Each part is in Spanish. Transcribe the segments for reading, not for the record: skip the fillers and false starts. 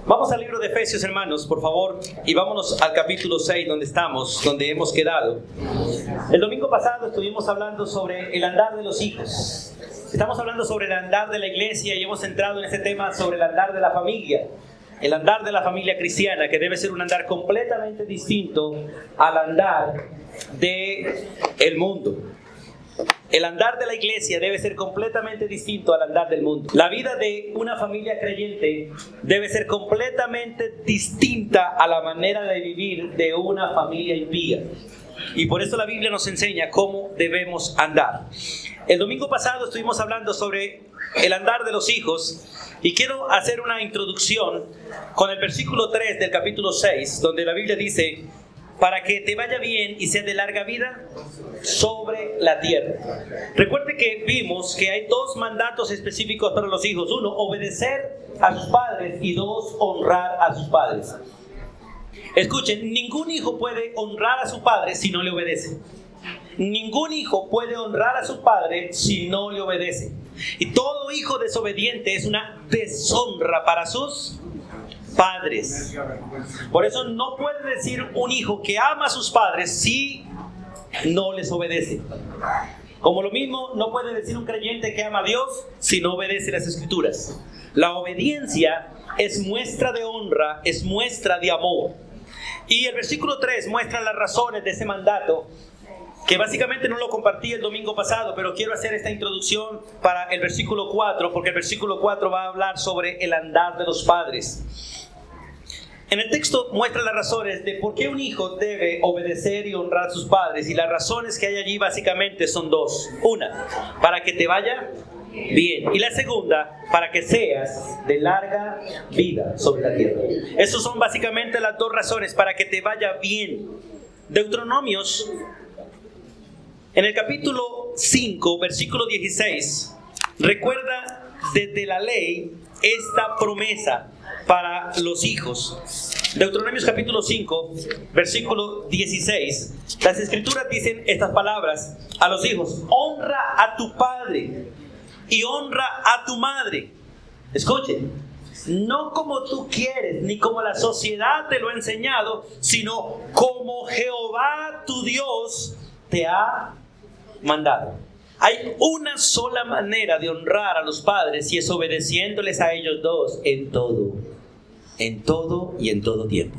Vamos al libro de Efesios, hermanos, por favor, y vámonos al capítulo 6, donde hemos quedado. El domingo pasado estuvimos hablando sobre el andar de los hijos. Estamos hablando sobre el andar de la iglesia y hemos entrado en este tema sobre el andar de la familia. El andar de la familia cristiana, que debe ser un andar completamente distinto al andar del mundo. El andar de la iglesia debe ser completamente distinto al andar del mundo. La vida de una familia creyente debe ser completamente distinta a la manera de vivir de una familia impía. Y por eso la Biblia nos enseña cómo debemos andar. El domingo pasado estuvimos hablando sobre el andar de los hijos y quiero hacer una introducción con el versículo 3 del capítulo 6, donde la Biblia dice: para que te vaya bien y sea de larga vida sobre la tierra. Recuerde que vimos que hay dos mandatos específicos para los hijos. Uno, obedecer a sus padres, y dos, honrar a sus padres. Escuchen, ningún hijo puede honrar a su padre si no le obedece. Ningún hijo puede honrar a su padre si no le obedece. Y todo hijo desobediente es una deshonra para sus padres. Por eso no puede decir un hijo que ama a sus padres si no les obedece. Como lo mismo no puede decir un creyente que ama a Dios si no obedece las Escrituras. La obediencia es muestra de honra, es muestra de amor. Y el versículo 3 muestra las razones de ese mandato, que básicamente no lo compartí el domingo pasado, pero quiero hacer esta introducción para el versículo 4, porque el versículo 4 va a hablar sobre el andar de los padres. En el texto muestra las razones de por qué un hijo debe obedecer y honrar a sus padres, y las razones que hay allí básicamente son dos. Una, para que te vaya bien, y la segunda, para que seas de larga vida sobre la tierra. Esas son básicamente las dos razones, para que te vaya bien. Deuteronomios, en el capítulo 5, versículo 16, recuerda desde la ley esta promesa para los hijos. Deuteronomios capítulo 5, versículo 16. Las Escrituras dicen estas palabras a los hijos: honra a tu padre y honra a tu madre. Escuchen, no como tú quieres, ni como la sociedad te lo ha enseñado, sino como Jehová tu Dios te ha mandado. Hay una sola manera de honrar a los padres, y es obedeciéndoles a ellos dos en todo y en todo tiempo.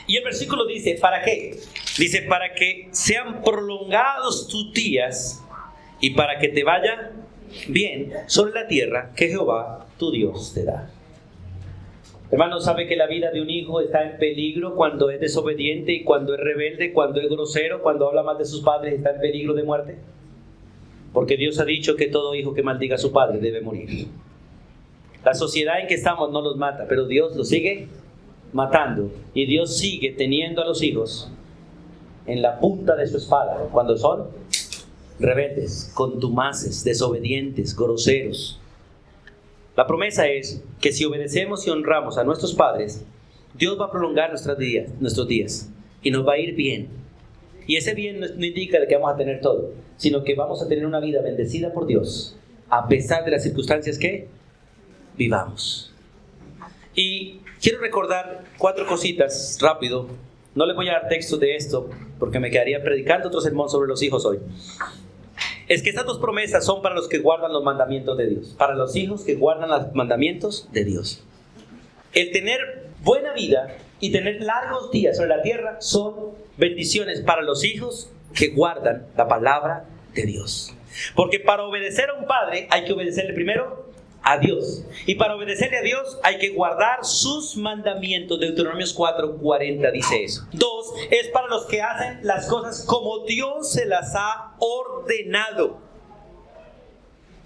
Y el versículo dice, ¿para qué? Dice, para que sean prolongados tus días y para que te vaya bien sobre la tierra que Jehová tu Dios te da. Hermano, ¿sabe que la vida de un hijo está en peligro cuando es desobediente y cuando es rebelde, cuando es grosero, cuando habla mal de sus padres? Está en peligro de muerte. Porque Dios ha dicho que todo hijo que maldiga a su padre debe morir. La sociedad en que estamos no los mata, pero Dios los sigue matando. Y Dios sigue teniendo a los hijos en la punta de su espada cuando son rebeldes, contumaces, desobedientes, groseros. La promesa es que si obedecemos y honramos a nuestros padres, Dios va a prolongar nuestros días y nos va a ir bien. Y ese bien no indica que vamos a tener todo, sino que vamos a tener una vida bendecida por Dios, a pesar de las circunstancias que vivamos. Y quiero recordar 4 cositas rápido. No les voy a dar texto de esto, porque me quedaría predicando otro sermón sobre los hijos hoy. Es que estas 2 promesas son para los que guardan los mandamientos de Dios, para los hijos que guardan los mandamientos de Dios. El tener buena vida y tener largos días sobre la tierra son bendiciones para los hijos que guardan la palabra de Dios. Porque para obedecer a un padre hay que obedecerle primero a Dios. Y para obedecerle a Dios hay que guardar sus mandamientos. Deuteronomios 4:40 dice eso. 2, es para los que hacen las cosas como Dios se las ha ordenado.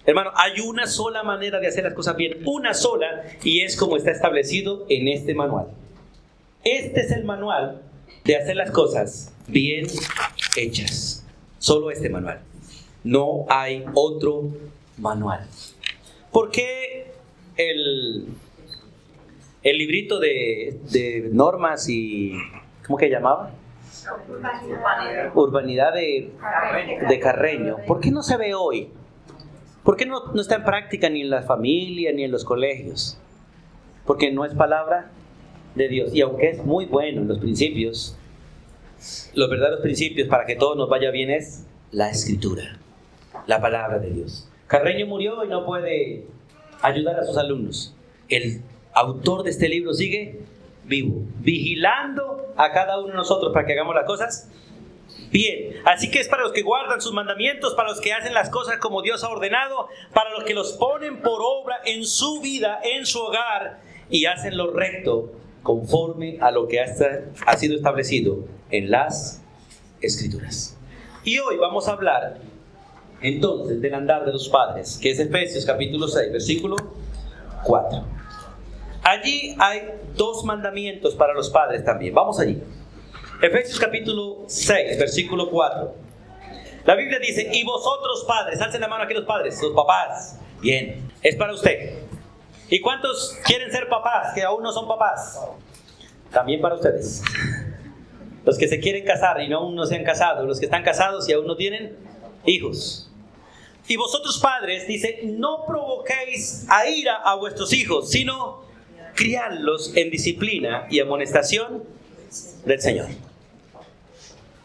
Hermano, hay una sola manera de hacer las cosas bien, una sola, y es como está establecido en este manual. Este es el manual de hacer las cosas bien hechas. Solo este manual. No hay otro manual. ¿Por qué el librito de normas y... ¿cómo que llamaba? Urbanidad de Carreño. ¿Por qué no se ve hoy? ¿Por qué no está en práctica ni en la familia ni en los colegios? porque no es palabra de Dios. Y aunque es muy bueno en los principios, los verdaderos principios para que todo nos vaya bien es la Escritura, la palabra de Dios. Carreño murió y no puede ayudar a sus alumnos. El autor de este libro sigue vivo, vigilando a cada uno de nosotros para que hagamos las cosas bien. Así que es para los que guardan sus mandamientos, para los que hacen las cosas como Dios ha ordenado, para los que los ponen por obra en su vida, en su hogar, y hacen lo recto conforme a lo que ha sido establecido en las Escrituras. Y hoy vamos a hablar entonces del andar de los padres, que es Efesios capítulo 6, versículo 4. Allí hay 2 mandamientos para los padres también. Vamos allí. Efesios capítulo 6, versículo 4. La Biblia dice: y vosotros padres, alcen la mano aquí los padres, los papás. Bien, es para usted. ¿Y cuántos quieren ser papás que aún no son papás? También para ustedes. Los que se quieren casar y aún no se han casado, los que están casados y aún no tienen hijos. Y vosotros padres, dice, no provoquéis a ira a vuestros hijos, sino criadlos en disciplina y amonestación del Señor.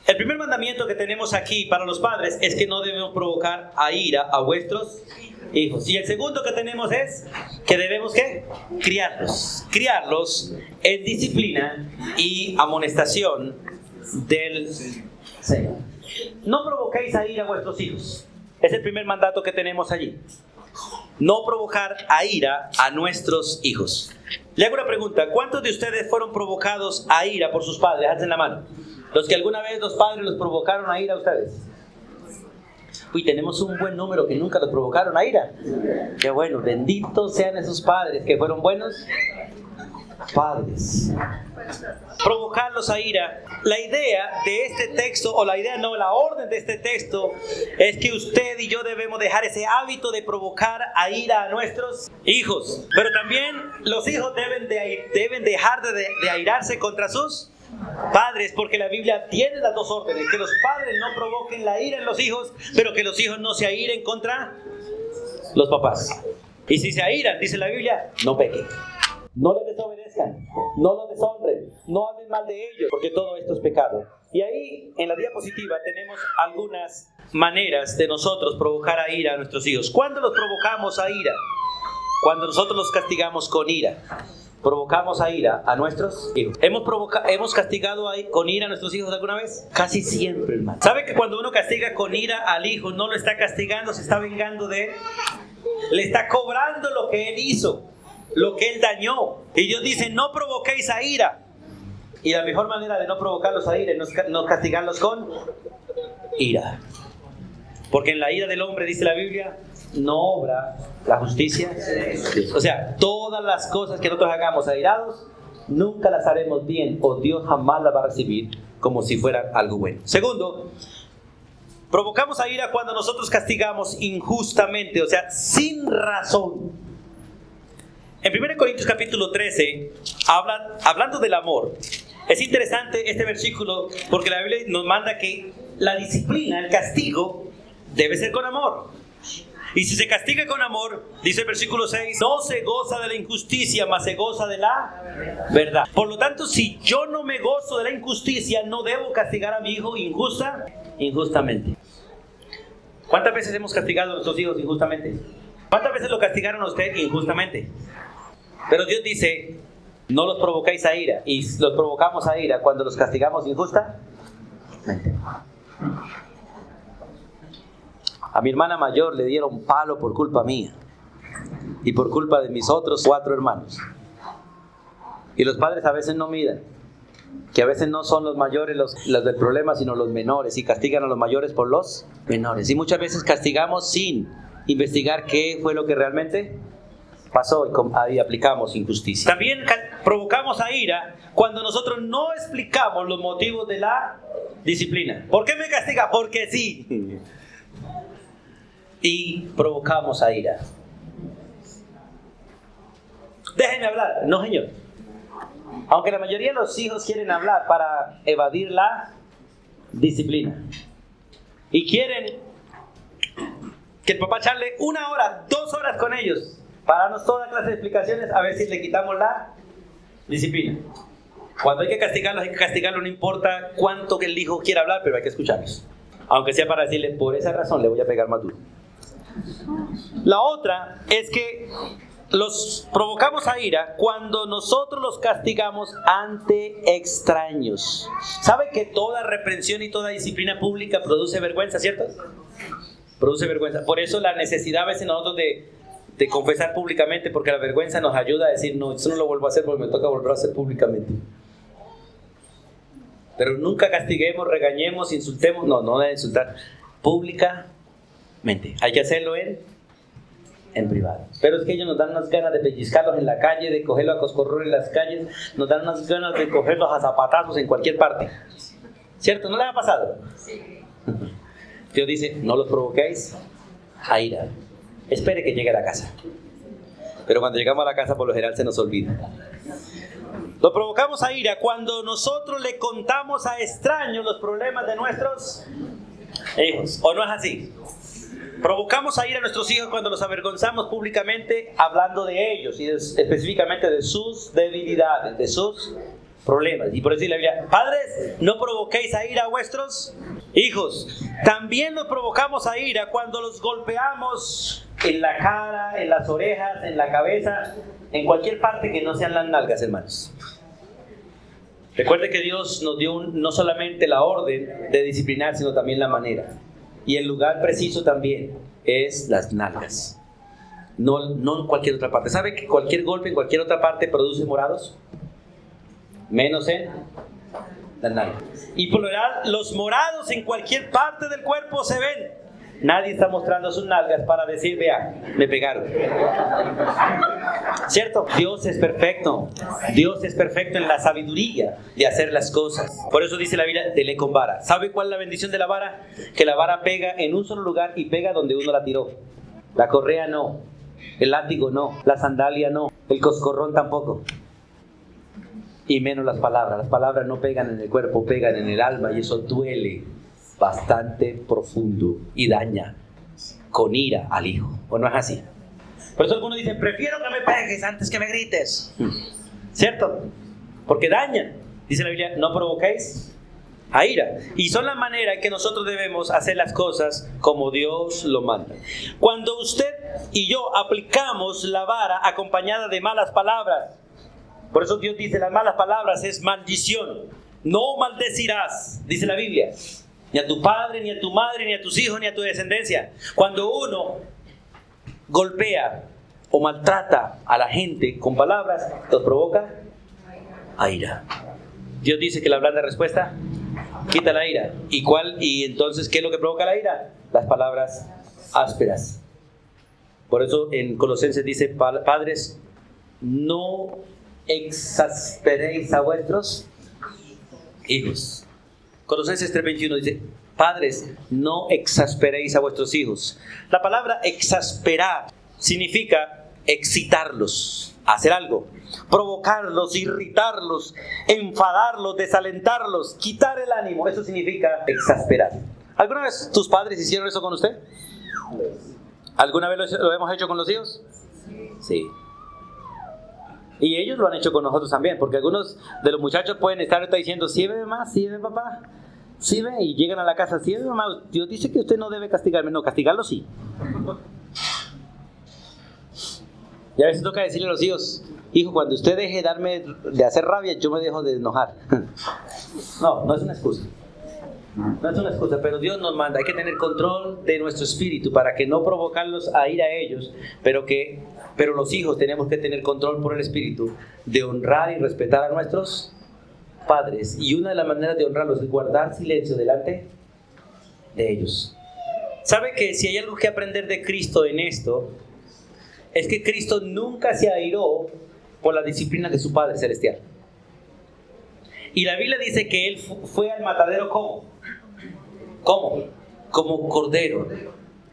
El primer mandamiento que tenemos aquí para los padres es que no debemos provocar a ira a vuestros hijos. Y el segundo que tenemos es que debemos ¿qué? Criarlos en disciplina y amonestación del Señor. No provoquéis a ira a vuestros hijos. Es el primer mandato que tenemos allí. No provocar a ira a nuestros hijos. Le hago una pregunta: ¿cuántos de ustedes fueron provocados a ira por sus padres? Alcen la mano. Los que alguna vez los padres los provocaron a ira a ustedes. Uy, tenemos un buen número que nunca los provocaron a ira. Qué bueno, benditos sean esos padres que fueron buenos padres. Provocarlos a ira. La idea de este texto, o la orden de este texto, es que usted y yo debemos dejar ese hábito de provocar a ira a nuestros hijos. Pero también los hijos deben dejar de airarse contra sus padres, porque la Biblia tiene las 2 órdenes: que los padres no provoquen la ira en los hijos, pero que los hijos no se airen contra los papás. Y si se airan, dice la Biblia, no pequen, no les desobedezcan, no los deshonren, no hablen mal de ellos, porque todo esto es pecado. Y ahí en la diapositiva tenemos algunas maneras de nosotros provocar a ira a nuestros hijos. ¿Cuándo los provocamos a ira? Cuando nosotros los castigamos con ira. ¿Provocamos a ira a nuestros hijos? ¿Hemos castigado con ira a nuestros hijos alguna vez? Casi siempre, hermano. ¿Sabe que cuando uno castiga con ira al hijo, no lo está castigando, se está vengando de él? Le está cobrando lo que él hizo, lo que él dañó. Y Dios dice: no provoquéis a ira. Y la mejor manera de no provocarlos a ira es no castigarlos con ira. Porque en la ira del hombre, dice la Biblia, no obra la justicia. O sea, todas las cosas que nosotros hagamos airados, nunca las haremos bien, o Dios jamás las va a recibir como si fuera algo bueno. Segundo, provocamos a ira cuando nosotros castigamos injustamente, o sea, sin razón. En 1 Corintios capítulo 13, hablando del amor, es interesante este versículo porque la Biblia nos manda que la disciplina, el castigo, debe ser con amor. Y si se castiga con amor, dice el versículo 6, no se goza de la injusticia, mas se goza de la verdad. Por lo tanto, si yo no me gozo de la injusticia, no debo castigar a mi hijo injustamente. ¿Cuántas veces hemos castigado a nuestros hijos injustamente? ¿Cuántas veces lo castigaron a usted injustamente? Pero Dios dice: no los provoquéis a ira. Y los provocamos a ira cuando los castigamos injustamente. A mi hermana mayor le dieron palo por culpa mía y por culpa de mis otros 4 hermanos. Y los padres a veces no miran que a veces no son los mayores los del problema, sino los menores, y castigan a los mayores por los menores. Y muchas veces castigamos sin investigar qué fue lo que realmente pasó, y ahí aplicamos injusticia. También provocamos a ira cuando nosotros no explicamos los motivos de la disciplina. ¿Por qué me castiga? Porque sí. Y provocamos a ira. Déjenme hablar. No, señor. Aunque la mayoría de los hijos quieren hablar para evadir la disciplina. Y quieren que el papá charle 1 hora, 2 horas con ellos para darnos toda clase de explicaciones a ver si le quitamos la disciplina. Cuando hay que castigarlos, no importa cuánto que el hijo quiera hablar, pero hay que escucharlos. Aunque sea para decirle, por esa razón le voy a pegar más duro. La otra es que los provocamos a ira cuando nosotros los castigamos ante extraños. ¿Sabe que toda reprensión y toda disciplina pública produce vergüenza, cierto? Produce vergüenza. Por eso la necesidad a veces nosotros de confesar públicamente, porque la vergüenza nos ayuda a decir, no, eso no lo vuelvo a hacer porque me toca volver a hacer públicamente. Pero nunca castiguemos, regañemos, insultemos. No debe insultar públicamente. Hay que hacerlo en privado. Pero es que ellos nos dan unas ganas de pellizcarlos en la calle, de cogerlos a coscorrón en las calles, nos dan unas ganas de cogerlos a zapatazos en cualquier parte. ¿Cierto? ¿No les ha pasado? Sí. Dios dice, no los provoquéis a ira. Espere que llegue a la casa. Pero cuando llegamos a la casa, por lo general se nos olvida. Lo provocamos a ira cuando nosotros le contamos a extraños los problemas de nuestros hijos. ¿O no es así? Provocamos a ira a nuestros hijos cuando los avergonzamos públicamente hablando de ellos y específicamente de sus debilidades, de sus problemas. Y por eso dice la Biblia, padres, no provoquéis a ira a vuestros hijos. También los provocamos a ira cuando los golpeamos en la cara, en las orejas, en la cabeza, en cualquier parte que no sean las nalgas, hermanos. Recuerde que Dios nos dio no solamente la orden de disciplinar, sino también la manera. Y el lugar preciso también es las nalgas. No en cualquier otra parte. ¿Sabe que cualquier golpe en cualquier otra parte produce morados? Menos en las nalgas. Y por lo general, los morados en cualquier parte del cuerpo se ven. Nadie está mostrando sus nalgas para decir, vea, me pegaron. ¿Cierto? Dios es perfecto. Dios es perfecto en la sabiduría de hacer las cosas. Por eso dice la Biblia, dele con vara. ¿Sabe cuál es la bendición de la vara? Que la vara pega en un solo lugar y pega donde uno la tiró. La correa no. El látigo no. La sandalia no. El coscorrón tampoco. Y menos las palabras. Las palabras no pegan en el cuerpo, pegan en el alma y eso duele bastante profundo y daña con ira al hijo. ¿O no es así? Por eso algunos dicen, prefiero que me pegues antes que me grites. ¿Cierto? Porque dañan. Dice la Biblia, no provoquéis a ira. Y son la manera en que nosotros debemos hacer las cosas como Dios lo manda. Cuando usted y yo aplicamos la vara acompañada de malas palabras, por eso Dios dice, las malas palabras es maldición. No maldecirás, dice la Biblia. Ni a tu padre, ni a tu madre, ni a tus hijos, ni a tu descendencia. Cuando uno golpea o maltrata a la gente con palabras, los provoca a ira. Dios dice que la blanda respuesta quita la ira. ¿Y entonces qué es lo que provoca la ira? Las palabras ásperas. Por eso en Colosenses dice, padres, no exasperéis a vuestros hijos. Colosenses 3:21 dice, padres, no exasperéis a vuestros hijos. La palabra exasperar significa excitarlos, hacer algo, provocarlos, irritarlos, enfadarlos, desalentarlos, quitar el ánimo. Eso significa exasperar. ¿Alguna vez tus padres hicieron eso con usted? ¿Alguna vez lo hemos hecho con los hijos? Sí. Y ellos lo han hecho con nosotros también, porque algunos de los muchachos pueden estar diciendo, sí ve mamá, sí ve papá, sí ve, y llegan a la casa, sí ve mamá, Dios dice que usted no debe castigarme. No, castigarlo sí. Y a veces toca decirle a los hijos, hijo, cuando usted deje de hacer rabia, yo me dejo de enojar. No es una excusa. No es una excusa, pero Dios nos manda, hay que tener control de nuestro espíritu para que no provocarlos a ir a ellos, pero los hijos tenemos que tener control por el espíritu de honrar y respetar a nuestros padres. Y una de las maneras de honrarlos es guardar silencio delante de ellos. ¿Sabe que si hay algo que aprender de Cristo en esto? Es que Cristo nunca se airó por la disciplina de su Padre Celestial. Y la Biblia dice que Él fue al matadero ¿cómo? Como cordero,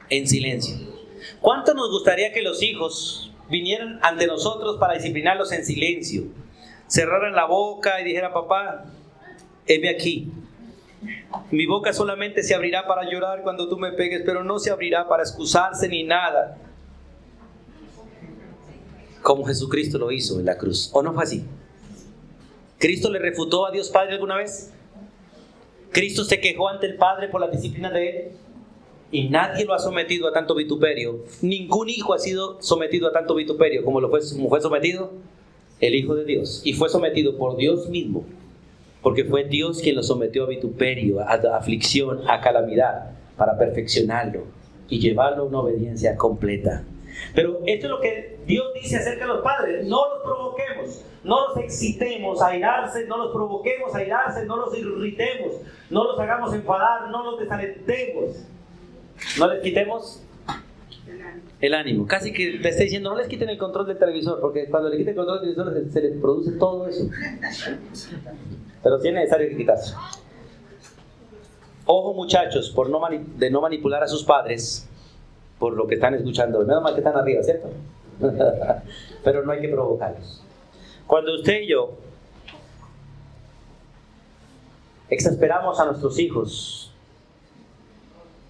en silencio. ¿Cuánto nos gustaría que los hijos vinieran ante nosotros para disciplinarlos en silencio? Cerraran la boca y dijeran, papá, heme aquí. Mi boca solamente se abrirá para llorar cuando tú me pegues, pero no se abrirá para excusarse ni nada. como Jesucristo lo hizo en la cruz. ¿O no fue así? ¿Cristo le refutó a Dios Padre alguna vez? ¿Cristo se quejó ante el Padre por la disciplina de Él? Y nadie lo ha sometido a tanto vituperio. Ningún hijo ha sido sometido a tanto vituperio como fue sometido el Hijo de Dios. Y fue sometido por Dios mismo, porque fue Dios quien lo sometió a vituperio, a aflicción, a calamidad, para perfeccionarlo y llevarlo a una obediencia completa. Pero esto es lo que Dios dice acerca de los padres: no los provoquemos, no los excitemos a irarse, no los provoquemos a irarse, no los irritemos, no los hagamos enfadar, no los desalentemos, no les quitemos el ánimo. Casi que te estoy diciendo, no les quiten el control del televisor, porque cuando le quiten el control del televisor se les produce todo eso. Pero sí es necesario que quitarse. Ojo, muchachos, de no manipular a sus padres por lo que están escuchando. Menos mal que están arriba, ¿cierto? Pero no hay que provocarlos. Cuando usted y yo exasperamos a nuestros hijos,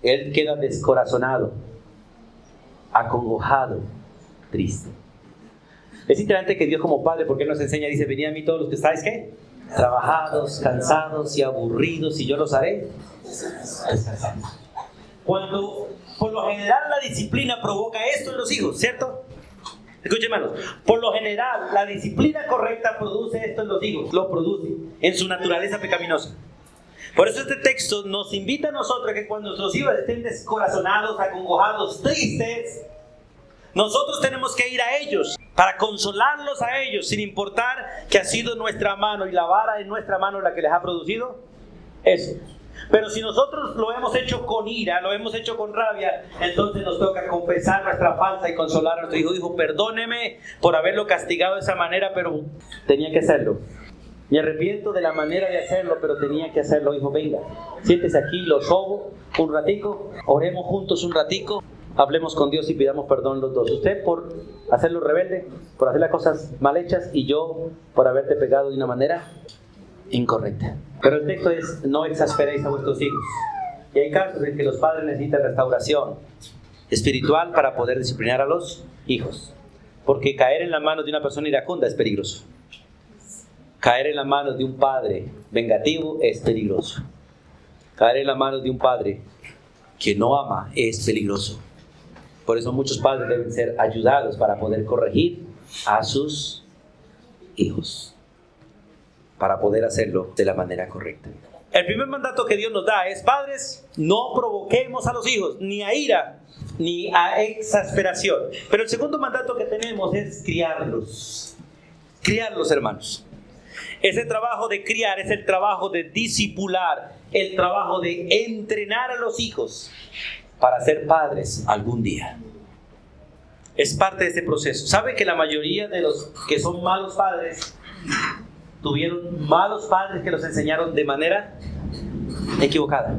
él queda descorazonado, acongojado, triste. Es interesante que Dios como Padre, porque nos enseña, dice: venid a mí todos los que estáis, ¿qué? Trabajados, cansados y aburridos, y yo los haré descansar. Cuando, por lo general, la disciplina provoca esto en los hijos, ¿cierto? Escuchen, hermanos, por lo general, la disciplina correcta produce esto en los hijos, lo produce en su naturaleza pecaminosa. Por eso este texto nos invita a nosotros a que cuando nuestros hijos estén descorazonados, acongojados, tristes, nosotros tenemos que ir a ellos para consolarlos a ellos, sin importar que ha sido nuestra mano y la vara de nuestra mano la que les ha producido eso. Pero si nosotros lo hemos hecho con ira, lo hemos hecho con rabia, entonces nos toca confesar nuestra falta y consolar a nuestro hijo. Hijo, perdóneme por haberlo castigado de esa manera, pero tenía que hacerlo. Me arrepiento de la manera de hacerlo, pero tenía que hacerlo. Hijo, venga, siéntese aquí, lo sobo un ratico, oremos juntos un ratico, hablemos con Dios y pidamos perdón los dos. Usted por hacerlo rebelde, por hacer las cosas mal hechas, y yo por haberte pegado de una manera incorrecta. Pero el texto es: no exasperéis a vuestros hijos. Y hay casos en que los padres necesitan restauración espiritual para poder disciplinar a los hijos. Porque caer en las manos de una persona iracunda es peligroso. Caer en las manos de un padre vengativo es peligroso. Caer en las manos de un padre que no ama es peligroso. Por eso muchos padres deben ser ayudados para poder corregir a sus hijos, para poder hacerlo de la manera correcta. El primer mandato que Dios nos da es: padres, no provoquemos a los hijos, ni a ira, ni a exasperación. Pero el segundo mandato que tenemos es criarlos. Criarlos, hermanos. Ese trabajo de criar es el trabajo de discipular, el trabajo de entrenar a los hijos para ser padres algún día. Es parte de este proceso. ¿Sabe que la mayoría de los que son malos padres tuvieron malos padres que los enseñaron de manera equivocada?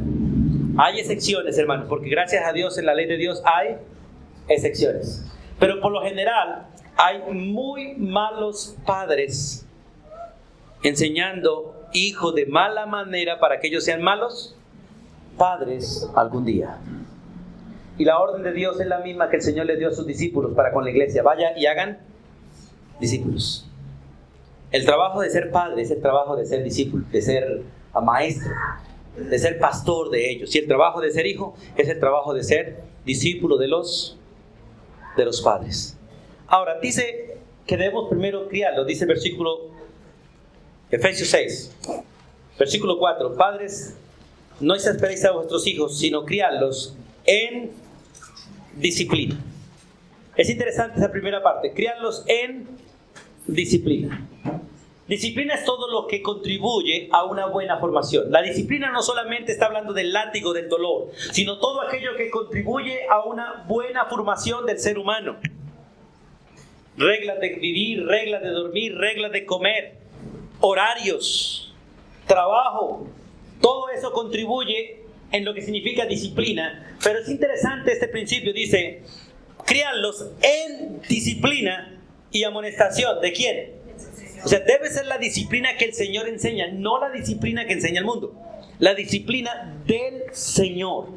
Hay excepciones, hermanos, porque gracias a Dios, en la ley de Dios hay excepciones. Pero por lo general hay muy malos padres enseñando hijos de mala manera para que ellos sean malos padres algún día. Y la orden de Dios es la misma que el Señor le dio a sus discípulos para con la iglesia: vaya y hagan discípulos. El trabajo de ser padre es el trabajo de ser discípulo, de ser maestro, de ser pastor de ellos. Y el trabajo de ser hijo es el trabajo de ser discípulo de los padres. Ahora, dice que debemos primero criarlos. Dice el versículo Efesios 6, versículo 4: padres, no exasperéis a vuestros hijos, sino criarlos en disciplina. Es interesante esa primera parte: criarlos en disciplina. Disciplina es todo lo que contribuye a una buena formación. La disciplina no solamente está hablando del látigo, del dolor, sino todo aquello que contribuye a una buena formación del ser humano. Reglas de vivir, reglas de dormir, reglas de comer, horarios, trabajo, todo eso contribuye en lo que significa disciplina. Pero es interesante este principio: dice, críanlos en disciplina y amonestación. ¿De quién? O sea, debe ser la disciplina que el Señor enseña, no la disciplina que enseña el mundo. La disciplina del Señor.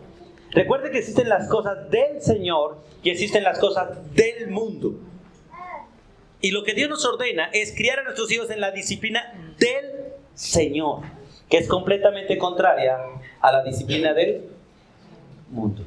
Recuerde que existen las cosas del Señor y existen las cosas del mundo. Y lo que Dios nos ordena es criar a nuestros hijos en la disciplina del Señor, que es completamente contraria a la disciplina del mundo.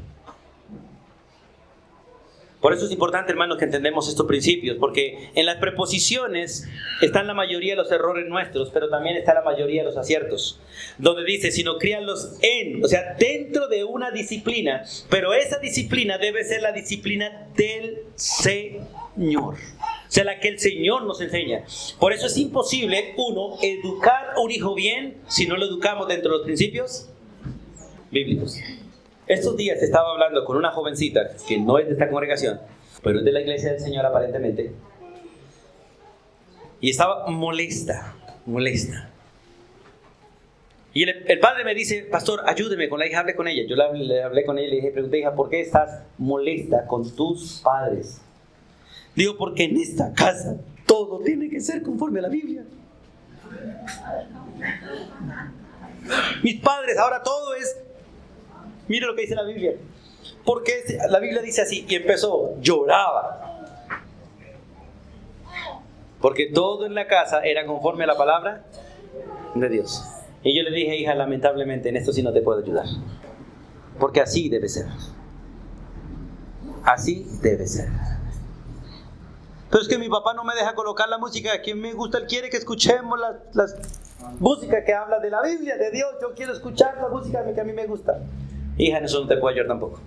Por eso es importante, hermanos, que entendamos estos principios, porque en las preposiciones están la mayoría de los errores nuestros, pero también está la mayoría de los aciertos. Donde dice, sino críanlos en, o sea, dentro de una disciplina, pero esa disciplina debe ser la disciplina del Señor. O sea, la que el Señor nos enseña. Por eso es imposible, uno, educar a un hijo bien si no lo educamos dentro de los principios bíblicos. Estos días estaba hablando con una jovencita que no es de esta congregación, pero es de la iglesia del Señor aparentemente. Y estaba molesta. Y el padre me dice, pastor, ayúdeme con la hija, hable con ella. Yo le hablé con ella y le dije, pregunté, hija, ¿por qué estás molesta con tus padres? Digo, porque en esta casa todo tiene que ser conforme a la Biblia. Mis padres, ahora todo es... Mire lo que dice la Biblia. Porque la Biblia dice así. Y empezó, lloraba. Porque todo en la casa era conforme a la palabra de Dios. Y yo le dije, hija, lamentablemente en esto sí no te puedo ayudar. Porque así debe ser. Así debe ser. Pero es que mi papá no me deja colocar la música que me gusta. Él quiere que escuchemos la música que habla de la Biblia, de Dios. Yo quiero escuchar la música que a mí me gusta. Hija, en eso no te puedo ayudar tampoco.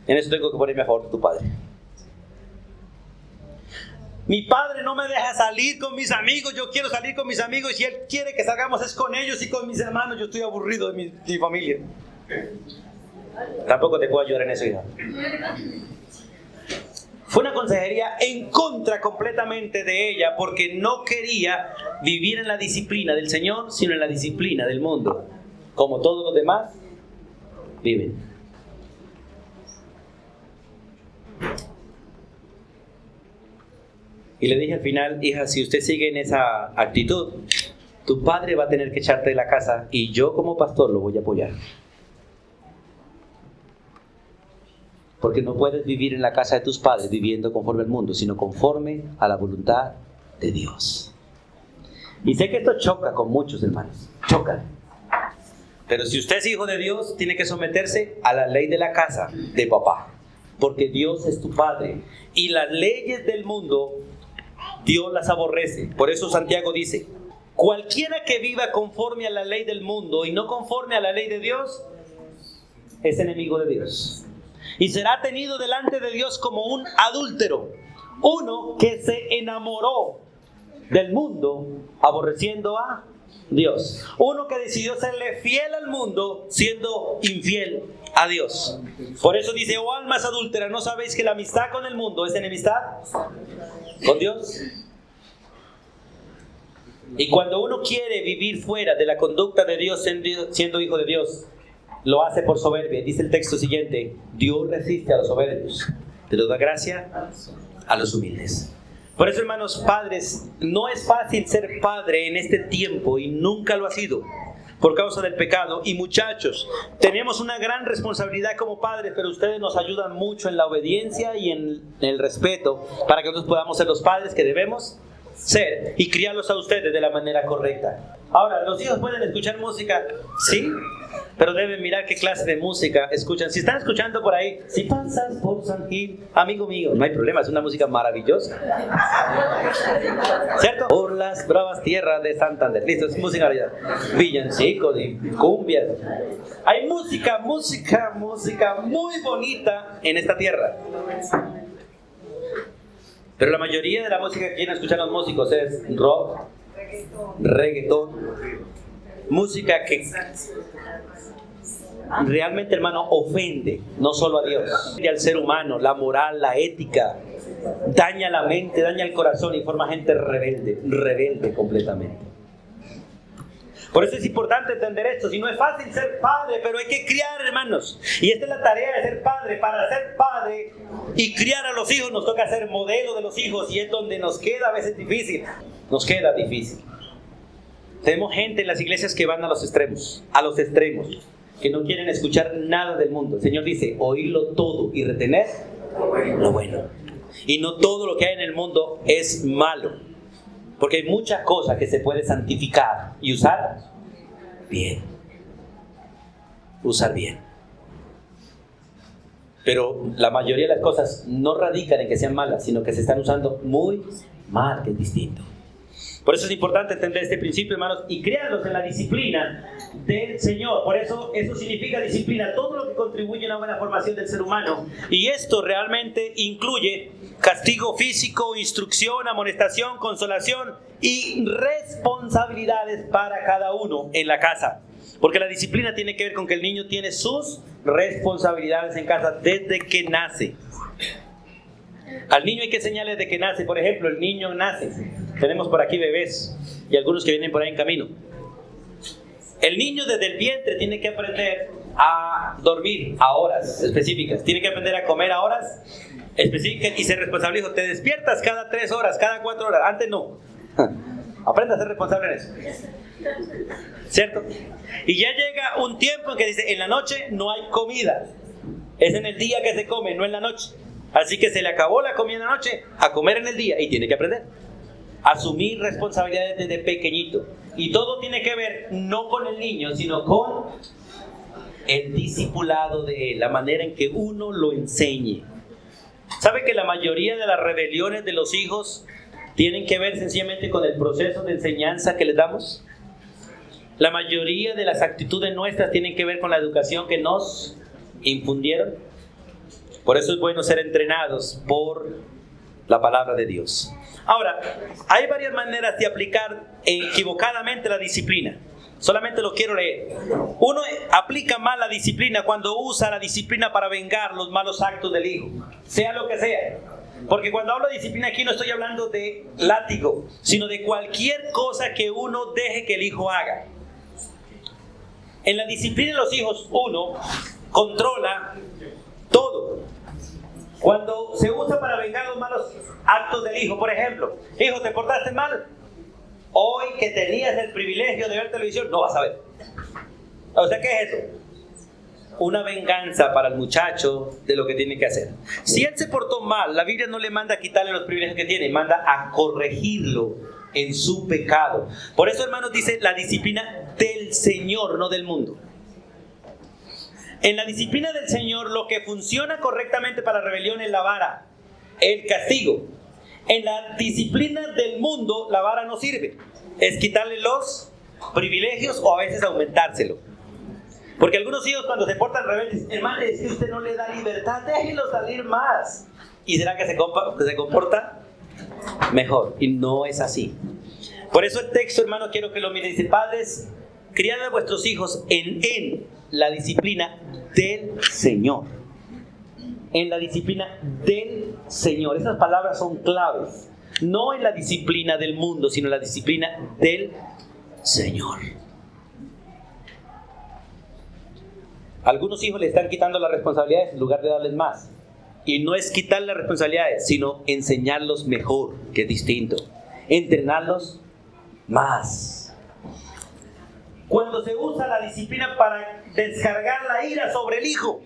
En eso tengo que ponerme a favor de tu padre. Mi padre no me deja salir con mis amigos. Yo quiero salir con mis amigos y él quiere que salgamos es con ellos y con mis hermanos. Yo estoy aburrido de mi familia. Tampoco te puedo ayudar en eso, hija. Fue una consejería en contra completamente de ella porque no quería vivir en la disciplina del Señor, sino en la disciplina del mundo, como todos los demás viven. Y le dije al final, hija, si usted sigue en esa actitud, tu padre va a tener que echarte de la casa y yo como pastor lo voy a apoyar. Porque no puedes vivir en la casa de tus padres viviendo conforme al mundo, sino conforme a la voluntad de Dios. Y sé que esto choca con muchos hermanos, choca. Pero si usted es hijo de Dios, tiene que someterse a la ley de la casa de papá. Porque Dios es tu padre. Y las leyes del mundo, Dios las aborrece. Por eso Santiago dice, cualquiera que viva conforme a la ley del mundo y no conforme a la ley de Dios, es enemigo de Dios. Y será tenido delante de Dios como un adúltero, uno que se enamoró del mundo aborreciendo a Dios, uno que decidió serle fiel al mundo siendo infiel a Dios. Por eso dice, oh almas adúlteras, ¿no sabéis que la amistad con el mundo es enemistad con Dios? Y cuando uno quiere vivir fuera de la conducta de Dios siendo hijo de Dios, lo hace por soberbia. Dice el texto siguiente, Dios resiste a los soberbios, pero da gracia a los humildes. Por eso, hermanos padres, no es fácil ser padre en este tiempo y nunca lo ha sido por causa del pecado. Y muchachos, tenemos una gran responsabilidad como padres, pero ustedes nos ayudan mucho en la obediencia y en el respeto para que nosotros podamos ser los padres que debemos ser y criarlos a ustedes de la manera correcta. Ahora, los hijos pueden escuchar música, sí, pero deben mirar qué clase de música escuchan. Si están escuchando por ahí, si pasas por San Gil, amigo mío, no hay problema, es una música maravillosa, ¿cierto? Por las bravas tierras de Santander. Listo, es música villancicos y cumbias. Hay música muy bonita en esta tierra. Pero la mayoría de la música que quieren escuchar los músicos es rock, reggaetón, música que realmente, hermano, ofende no solo a Dios, y al ser humano, la moral, la ética, daña la mente, daña el corazón y forma gente rebelde completamente. Por eso es importante entender esto. Si no es fácil ser padre, pero hay que criar, hermanos. Y esta es la tarea de ser padre. Para ser padre y criar a los hijos nos toca ser modelo de los hijos, y es donde nos queda a veces difícil. Nos queda difícil. Tenemos gente en las iglesias que van a los extremos, que no quieren escuchar nada del mundo. El Señor dice, oírlo todo y retener lo bueno. Y no todo lo que hay en el mundo es malo. Porque hay muchas cosas que se puede santificar y usar bien. Usar bien. Pero la mayoría de las cosas no radican en que sean malas, sino que se están usando muy mal, que es distinto. Por eso es importante entender este principio, hermanos, y criarlos en la disciplina del Señor. Por eso significa disciplina, todo lo que contribuye a una buena formación del ser humano. Y esto realmente incluye castigo físico, instrucción, amonestación, consolación y responsabilidades para cada uno en la casa. Porque la disciplina tiene que ver con que el niño tiene sus responsabilidades en casa desde que nace. Al niño hay que enseñarle desde que nace. Por ejemplo, el niño nace. Tenemos por aquí bebés y algunos que vienen por ahí en camino. El niño desde el vientre tiene que aprender a dormir a horas específicas. Tiene que aprender a comer a horas específicas y ser responsable. Hijo, te despiertas cada 3 horas, cada 4 horas. Antes no. Aprenda a ser responsable en eso. ¿Cierto? Y ya llega un tiempo en que dice, en la noche no hay comida. Es en el día que se come, no en la noche. Así que se le acabó la comida en la noche, a comer en el día, y tiene que aprender a asumir responsabilidades desde pequeñito. Y todo tiene que ver no con el niño, sino con el discipulado de él, la manera en que uno lo enseñe. ¿Sabe que la mayoría de las rebeliones de los hijos tienen que ver sencillamente con el proceso de enseñanza que les damos? La mayoría de las actitudes nuestras tienen que ver con la educación que nos infundieron. Por eso es bueno ser entrenados por la palabra de Dios. Ahora, hay varias maneras de aplicar equivocadamente la disciplina. Solamente lo quiero leer. Uno aplica mal la disciplina cuando usa la disciplina para vengar los malos actos del hijo, sea lo que sea. Porque cuando hablo de disciplina aquí no estoy hablando de látigo, sino de cualquier cosa que uno deje que el hijo haga. En la disciplina de los hijos uno controla todo. Cuando se usa para vengar los malos actos del hijo, por ejemplo, hijo, ¿te portaste mal? Hoy que tenías el privilegio de ver televisión, no vas a ver. O sea, ¿qué es eso? Una venganza para el muchacho de lo que tiene que hacer. Si él se portó mal, la Biblia no le manda a quitarle los privilegios que tiene, manda a corregirlo en su pecado. Por eso, hermanos, dice la disciplina del Señor, no del mundo. En la disciplina del Señor, lo que funciona correctamente para la rebelión es la vara, el castigo. En la disciplina del mundo, la vara no sirve. Es quitarle los privilegios o a veces aumentárselo. Porque algunos hijos cuando se portan rebeldes, hermano, es que usted no le da libertad, déjelo salir más. ¿Y será que se comporta mejor? Y no es así. Por eso el texto, hermano, quiero que lo miren. Dice, padres, criad a vuestros hijos en la disciplina del Señor. En la disciplina del Señor. Esas palabras son claves. No en la disciplina del mundo, sino en la disciplina del Señor. Algunos hijos le están quitando las responsabilidades en lugar de darles más. Y no es quitarles las responsabilidades, sino enseñarlos mejor, que es distinto. Entrenarlos más. Cuando se usa la disciplina para descargar la ira sobre el hijo.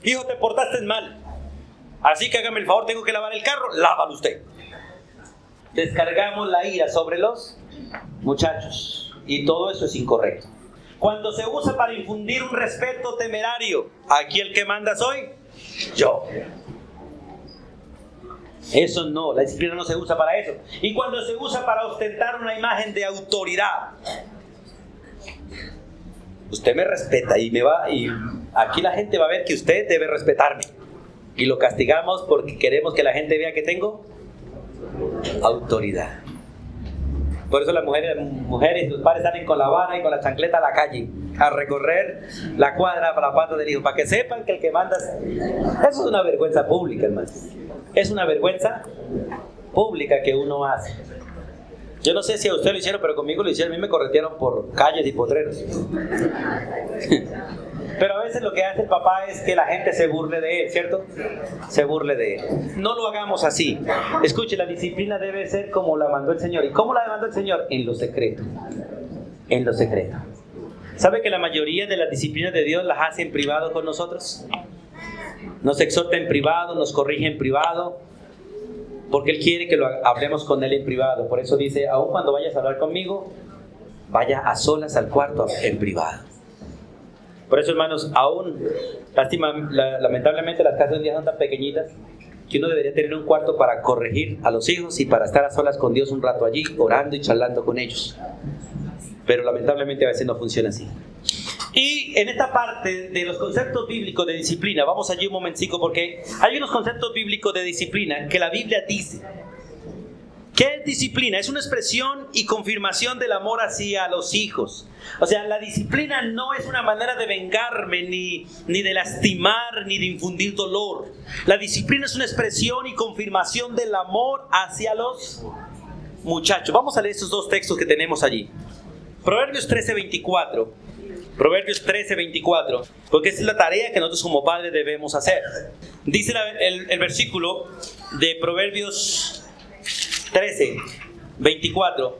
Hijo, te portaste mal. Así que hágame el favor, tengo que lavar el carro, lávalo usted. Descargamos la ira sobre los muchachos. Y todo eso es incorrecto. Cuando se usa para infundir un respeto temerario, aquí el que manda soy yo. Eso no, la disciplina no se usa para eso. Y cuando se usa para ostentar una imagen de autoridad, usted me respeta y aquí la gente va a ver que usted debe respetarme. Y lo castigamos porque queremos que la gente vea que tengo autoridad. Por eso las mujeres y sus padres salen con la vara y con la chancleta a la calle a recorrer la cuadra para la pata del hijo, para que sepan que el que manda. Eso es una vergüenza pública, hermano. Es una vergüenza pública que uno hace. Yo no sé si a usted lo hicieron, pero conmigo lo hicieron. A mí me corretearon por calles y potreros. Pero a veces lo que hace el papá es que la gente se burle de él, ¿cierto? Se burle de él. No lo hagamos así. Escuche, la disciplina debe ser como la mandó el Señor. ¿Y cómo la mandó el Señor? En lo secreto. En lo secreto. ¿Sabe que la mayoría de las disciplinas de Dios las hace en privado con nosotros? nos exhorta en privado, nos corrige en privado, porque Él quiere que lo hablemos con Él en privado. Por eso dice, aun cuando vayas a hablar conmigo, vaya a solas al cuarto en privado. Por eso, hermanos, lamentablemente las casas hoy en día son tan pequeñitas que uno debería tener un cuarto para corregir a los hijos y para estar a solas con Dios un rato allí, orando y charlando con ellos. Pero lamentablemente a veces no funciona así. Y en esta parte de los conceptos bíblicos de disciplina, vamos allí un momentico, porque hay unos conceptos bíblicos de disciplina que la Biblia dice. ¿Qué es disciplina? Es una expresión y confirmación del amor hacia los hijos. O sea, la disciplina no es una manera de vengarme, ni de lastimar, ni de infundir dolor. La disciplina es una expresión y confirmación del amor hacia los muchachos. Vamos a leer estos dos textos que tenemos allí. Proverbios 13:24. Proverbios 13:24. Porque esa es la tarea que nosotros como padres debemos hacer. Dice el versículo de Proverbios 13:24.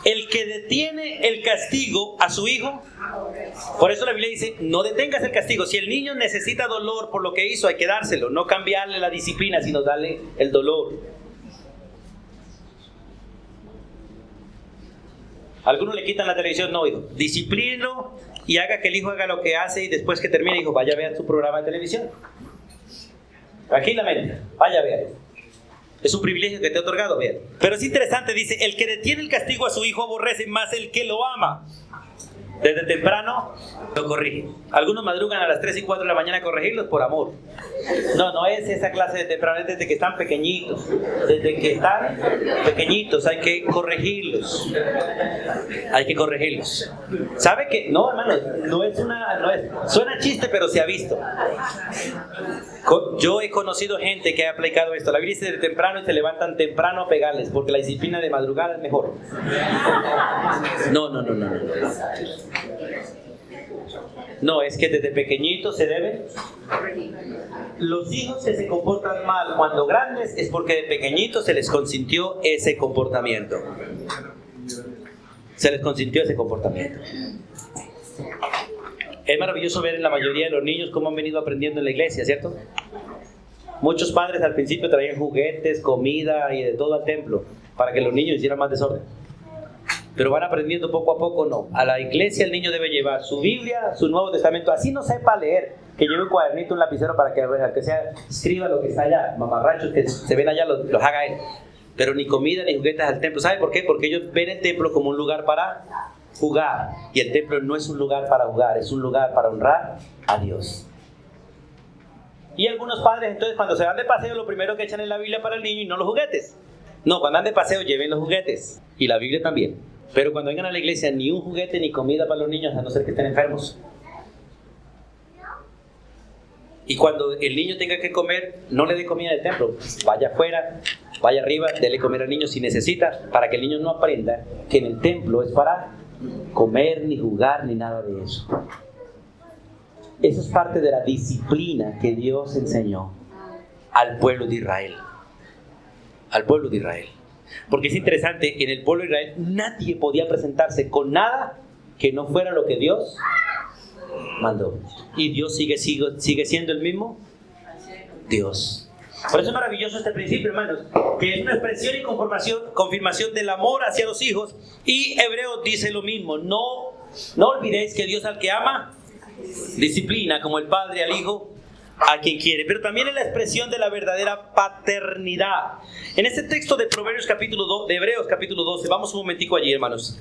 El que detiene el castigo a su hijo. Por eso la Biblia dice, no detengas el castigo. Si el niño necesita dolor por lo que hizo, hay que dárselo. No cambiarle la disciplina, sino darle el dolor. Algunos le quitan la televisión. No, hijo, disciplíno y haga que el hijo haga lo que hace, y después que termine, hijo, vaya a ver su programa de televisión. Tranquilamente, vaya a ver. Es un privilegio que te ha otorgado, ver. Pero es interesante, dice, el que detiene el castigo a su hijo aborrece más el que lo ama. Desde temprano lo corrige. Algunos madrugan a las 3 y 4 de la mañana a corregirlos por amor. No es esa clase de temprano, es desde que están pequeñitos. Desde que están pequeñitos hay que corregirlos. Hay que corregirlos. ¿Sabe qué? No, hermanos, suena chiste, pero se ha visto. Yo he conocido gente que ha aplicado esto. La Biblia dice desde temprano y se levantan temprano a pegarles, porque la disciplina de madrugada es mejor. No. No, es que desde pequeñitos se debe. Los hijos que se comportan mal cuando grandes es porque de pequeñitos se les consintió ese comportamiento. Se les consintió ese comportamiento. Es maravilloso ver en la mayoría de los niños cómo han venido aprendiendo en la iglesia, ¿cierto? Muchos padres al principio traían juguetes, comida y de todo al templo para que los niños hicieran más desorden. Pero van aprendiendo poco a poco, no. A la iglesia el niño debe llevar su Biblia, su Nuevo Testamento. Así no sepa leer, que lleve un cuadernito, un lapicero para que sea, escriba lo que está allá. Mamarrachos que se ven allá los haga él. Pero ni comida ni juguetes al templo. ¿Sabe por qué? Porque ellos ven el templo como un lugar para jugar. Y el templo no es un lugar para jugar, es un lugar para honrar a Dios. Y algunos padres, entonces, cuando se van de paseo, lo primero que echan es la Biblia para el niño y no los juguetes. No, cuando andan de paseo, lleven los juguetes. Y la Biblia también. Pero cuando vengan a la iglesia, ni un juguete ni comida para los niños, a no ser que estén enfermos. Y cuando el niño tenga que comer, no le dé comida del templo. Vaya afuera, vaya arriba, déle comer al niño si necesita, para que el niño no aprenda que en el templo es para comer, ni jugar, ni nada de eso. Eso es parte de la disciplina que Dios enseñó al pueblo de Israel. Al pueblo de Israel. Porque es interesante, en el pueblo de Israel nadie podía presentarse con nada que no fuera lo que Dios mandó. Y Dios sigue siendo el mismo Dios. Por eso es maravilloso este principio, hermanos, que es una expresión y confirmación del amor hacia los hijos. Y Hebreos dice lo mismo. No olvidéis que Dios al que ama disciplina, como el padre al hijo a quien quiere. Pero también es la expresión de la verdadera paternidad. En este texto de Proverbios capítulo 2, de Hebreos capítulo 12, vamos un momentico allí, hermanos.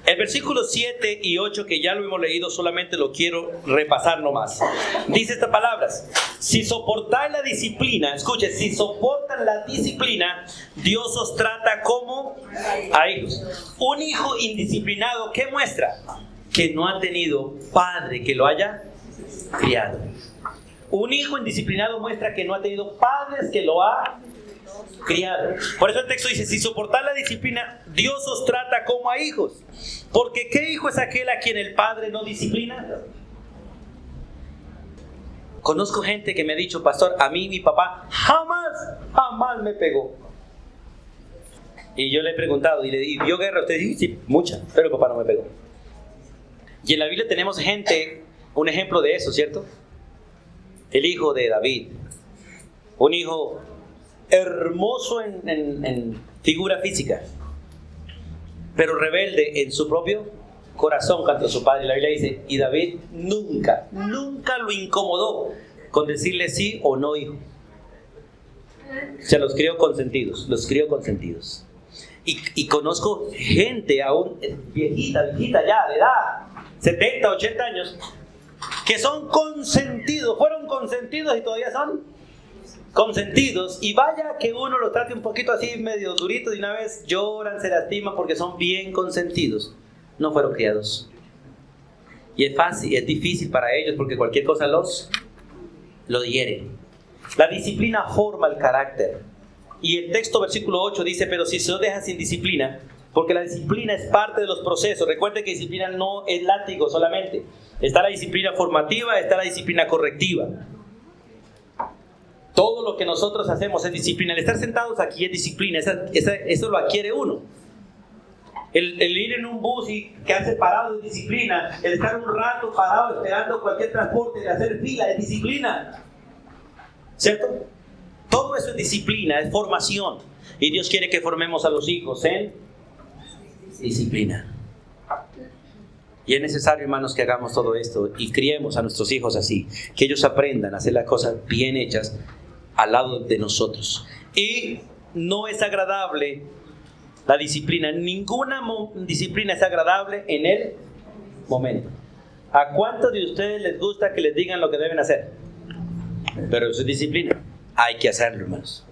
El versículo 7 y 8, que ya lo hemos leído, solamente lo quiero repasar nomás. Dice estas palabras: si soportáis la disciplina, escuche, si soportan la disciplina, Dios os trata como a hijos. Un hijo indisciplinado, ¿qué muestra? Que no ha tenido padre que lo haya criado. Un hijo indisciplinado muestra que no ha tenido padres que lo ha criado. Por eso el texto dice: si soportar la disciplina, Dios os trata como a hijos. Porque ¿qué hijo es aquel a quien el padre no disciplina? Conozco gente que me ha dicho: pastor, a mí mi papá jamás me pegó. Y yo le he preguntado, ¿y dio guerra a usted? Y sí, mucha, pero el papá no me pegó. Y en la Biblia tenemos gente, un ejemplo de eso, ¿cierto? el hijo de David, un hijo hermoso en figura física, pero rebelde en su propio corazón contra su padre. La Biblia dice, y David nunca lo incomodó con decirle sí o no, hijo. O sea, los crió consentidos. Y conozco gente aún viejita ya de edad, 70, 80 años, que son consentidos, fueron consentidos y todavía son consentidos. Y vaya que uno los trate un poquito así medio durito, de una vez lloran, se lastiman porque son bien consentidos. No fueron criados. Y es difícil para ellos porque cualquier cosa lo hiere. La disciplina forma el carácter. Y el texto versículo 8 dice, pero si se os deja sin disciplina, porque la disciplina es parte de los procesos. Recuerden que disciplina no es látigo solamente. Está la disciplina formativa, está la disciplina correctiva. Todo lo que nosotros hacemos es disciplina. El estar sentados aquí es disciplina. Eso lo adquiere uno. El ir en un bus y quedarse parado es disciplina. El estar un rato parado esperando cualquier transporte, de hacer fila, es disciplina. ¿Cierto? Todo eso es disciplina, es formación. Y Dios quiere que formemos a los hijos en disciplina. Y es necesario, hermanos, que hagamos todo esto y criemos a nuestros hijos así. Que ellos aprendan a hacer las cosas bien hechas al lado de nosotros. Y no es agradable la disciplina. Ninguna disciplina es agradable en el momento. ¿A cuántos de ustedes les gusta que les digan lo que deben hacer? Pero eso es disciplina. Hay que hacerlo, hermanos.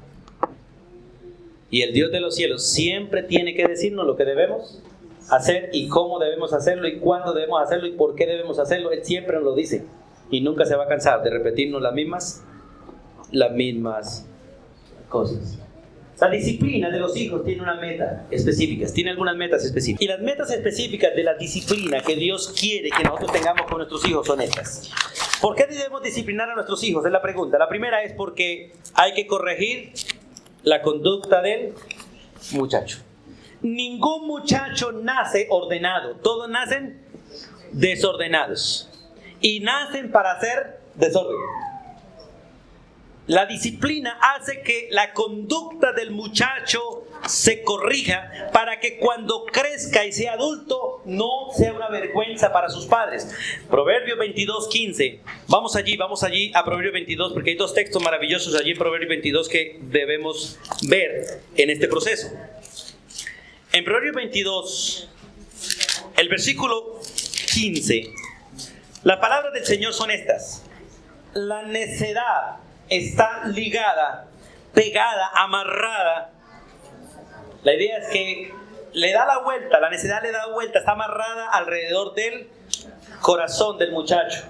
Y el Dios de los cielos siempre tiene que decirnos lo que debemos hacer y cómo debemos hacerlo y cuándo debemos hacerlo y por qué debemos hacerlo. Él siempre nos lo dice y nunca se va a cansar de repetirnos las mismas cosas. La disciplina de los hijos tiene una meta específica, tiene algunas metas específicas. Y las metas específicas de la disciplina que Dios quiere que nosotros tengamos con nuestros hijos son estas. ¿Por qué debemos disciplinar a nuestros hijos? Es la pregunta. La primera es porque hay que corregir la conducta del muchacho. Ningún muchacho nace ordenado. Todos nacen desordenados. Y nacen para hacer desorden. La disciplina hace que la conducta del muchacho se corrija para que cuando crezca y sea adulto no sea una vergüenza para sus padres. Proverbios 22:15. Vamos allí a Proverbios 22 porque hay dos textos maravillosos allí en Proverbios 22 que debemos ver en este proceso. En Proverbios 22, el versículo 15, las palabras del Señor son estas: la necedad está ligada, pegada, amarrada. La idea es que le da la vuelta, la necedad le da la vuelta, está amarrada alrededor del corazón del muchacho.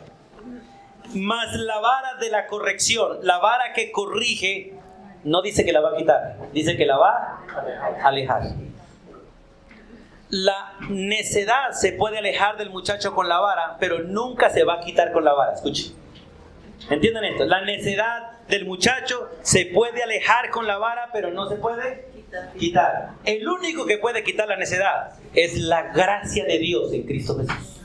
Mas la vara de la corrección, la vara que corrige, no dice que la va a quitar, dice que la va a alejar. La necedad se puede alejar del muchacho con la vara, pero nunca se va a quitar con la vara. Escuchen. ¿Entienden esto? La necedad del muchacho se puede alejar con la vara, pero no se puede quitar. El único que puede quitar la necedad es la gracia de Dios en Cristo Jesús.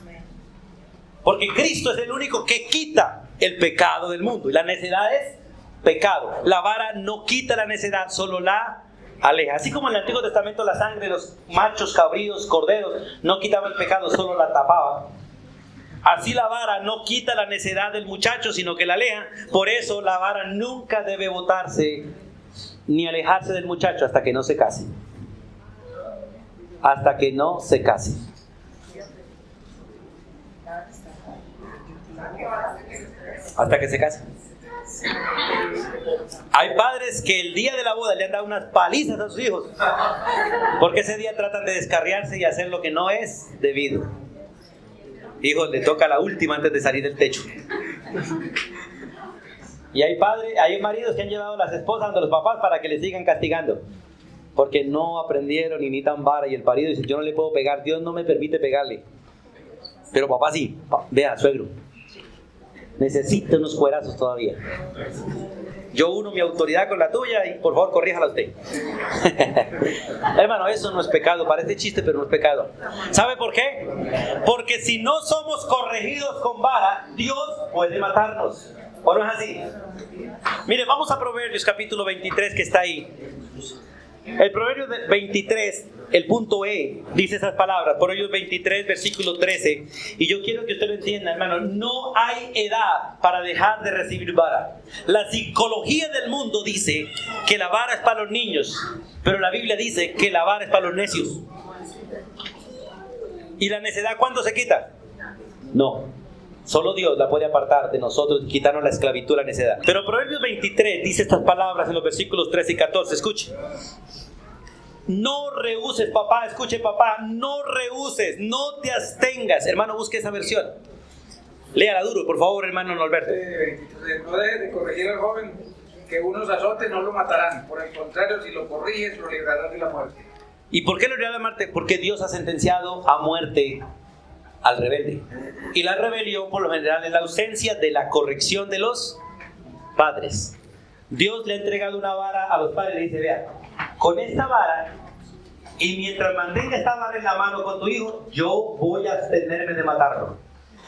Porque Cristo es el único que quita el pecado del mundo. Y la necedad es pecado. La vara no quita la necedad, solo la aleja. Así como en el Antiguo Testamento la sangre de los machos, cabríos, corderos no quitaba el pecado, solo la tapaba. Así la vara no quita la necedad del muchacho, sino que la aleja. Por eso la vara nunca debe botarse ni alejarse del muchacho hasta que no se case. Hasta que no se case. Hasta que se case. Hay padres que el día de la boda le han dado unas palizas a sus hijos, porque ese día tratan de descarriarse y hacer lo que no es debido. Hijo, le toca la última antes de salir del techo. Y hay maridos que han llevado a las esposas ante los papás para que les sigan castigando, porque no aprendieron y ni tan vara. Y el marido dice: yo no le puedo pegar, Dios no me permite pegarle, pero papá sí. Vea, suegro, necesita unos cuerazos todavía. Yo uno mi autoridad con la tuya y por favor corríjala usted. Hermano, eso no es pecado. Parece chiste, pero no es pecado. ¿Sabe por qué? Porque si no somos corregidos con vara, Dios puede matarnos. ¿O no es así? Mire, vamos a Proverbios capítulo 23 que está ahí. El Proverbio 23, el punto E, dice esas palabras. Proverbios 23, versículo 13. Y yo quiero que usted lo entienda, hermano. No hay edad para dejar de recibir vara. La psicología del mundo dice que la vara es para los niños, pero la Biblia dice que la vara es para los necios. ¿Y la necedad cuándo se quita? No. Solo Dios la puede apartar de nosotros y quitarnos la esclavitud, la necedad. Pero Proverbios 23 dice estas palabras en los versículos 13 y 14. Escuche. No rehuses, papá, escuche papá, no rehuses, no te abstengas. Hermano, busque esa versión. Léala duro, por favor, hermano Norberto. No dejes de corregir al joven, que unos azotes no lo matarán. Por el contrario, si lo corriges, lo librarás de la muerte. ¿Y por qué lo librará de la muerte? Porque Dios ha sentenciado a muerte al rebelde. Y la rebelión, por lo general, es la ausencia de la corrección de los padres. Dios le ha entregado una vara a los padres y le dice, vea, con esta vara, y mientras mantenga esta vara en la mano con tu hijo, yo voy a abstenerme de matarlo.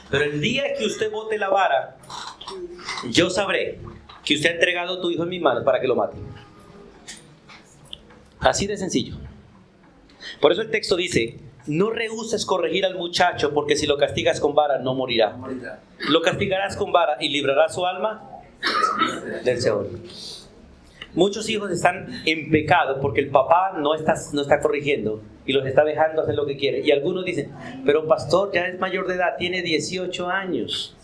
Pero el día que usted bote la vara, yo sabré que usted ha entregado a tu hijo en mis manos para que lo mate. Así de sencillo. Por eso el texto dice, no rehuses corregir al muchacho, porque si lo castigas con vara no morirá. Lo castigarás con vara y librarás su alma del Seol. Muchos hijos están en pecado porque el papá no está corrigiendo y los está dejando hacer lo que quiere. Y algunos dicen, pero pastor ya es mayor de edad, tiene 18 años.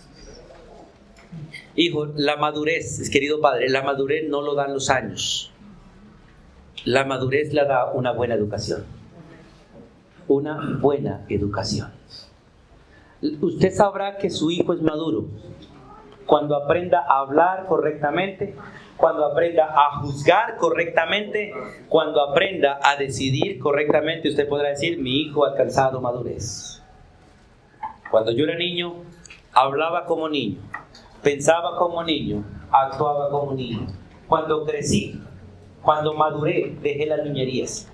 Hijo, la madurez, querido padre, la madurez no lo dan los años. La madurez la da una buena educación. Una buena educación. Usted sabrá que su hijo es maduro cuando aprenda a hablar correctamente, cuando aprenda a juzgar correctamente, cuando aprenda a decidir correctamente. Usted podrá decir, mi hijo ha alcanzado madurez. Cuando yo era niño, hablaba como niño, pensaba como niño, actuaba como niño. Cuando crecí, cuando maduré, dejé las niñerías.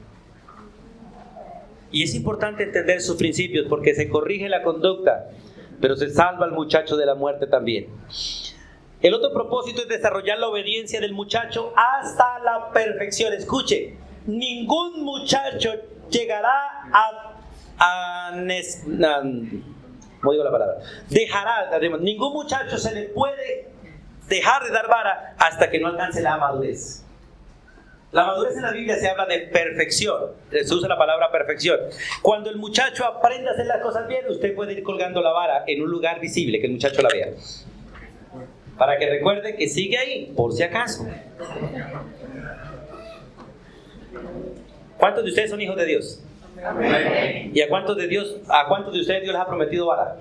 Y es importante entender sus principios porque se corrige la conducta, pero se salva al muchacho de la muerte también. El otro propósito es desarrollar la obediencia del muchacho hasta la perfección. Escuche, ningún muchacho llegará ¿cómo digo la palabra? Ningún muchacho se le puede dejar de dar vara hasta que no alcance la madurez. La madurez en la Biblia se habla de perfección. Se usa la palabra perfección. Cuando el muchacho aprende a hacer las cosas bien, usted puede ir colgando la vara en un lugar visible, que el muchacho la vea, para que recuerde que sigue ahí, por si acaso. ¿Cuántos de ustedes son hijos de Dios? Amén. ¿Y a cuántos de ustedes Dios les ha prometido vara?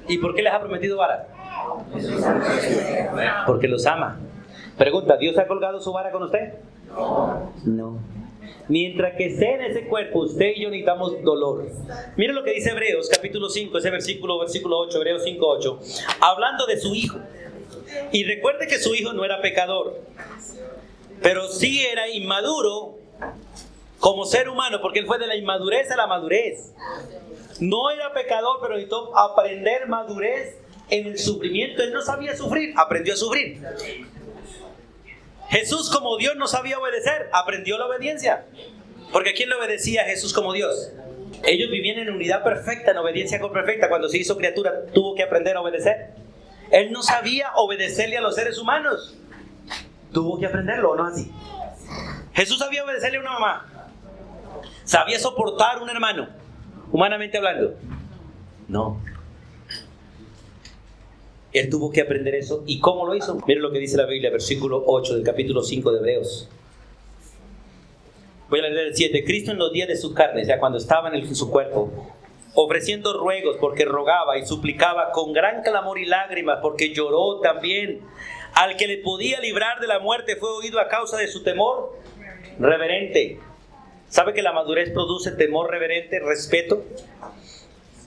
¿Y por qué les ha prometido vara? Porque los ama. Pregunta, ¿Dios ha colgado su vara con usted? No. Mientras que esté en ese cuerpo, usted y yo necesitamos dolor. Mire lo que dice Hebreos, capítulo 5, ese versículo 8, Hebreos 5, 8. Hablando de su hijo. Y recuerde que su hijo no era pecador, pero sí era inmaduro como ser humano, porque él fue de la inmadurez a la madurez. No era pecador, pero necesitó aprender madurez en el sufrimiento. Él no sabía sufrir, aprendió a sufrir. Jesús, como Dios, no sabía obedecer, aprendió la obediencia. Porque ¿quién le obedecía a Jesús como Dios? Ellos vivían en unidad perfecta, en obediencia perfecta. Cuando se hizo criatura, tuvo que aprender a obedecer. Él no sabía obedecerle a los seres humanos. Tuvo que aprenderlo, ¿o no es así? Jesús sabía obedecerle a una mamá. ¿Sabía soportar a un hermano, humanamente hablando? No. Él tuvo que aprender eso. ¿Y cómo lo hizo? Miren lo que dice la Biblia, versículo 8 del capítulo 5 de Hebreos. Voy a leer el 7. Cristo en los días de su carne, o sea, cuando estaba en su cuerpo, ofreciendo ruegos, porque rogaba y suplicaba con gran clamor y lágrimas, porque lloró también. Al que le podía librar de la muerte fue oído a causa de su temor reverente. ¿Sabe que la madurez produce temor reverente, respeto?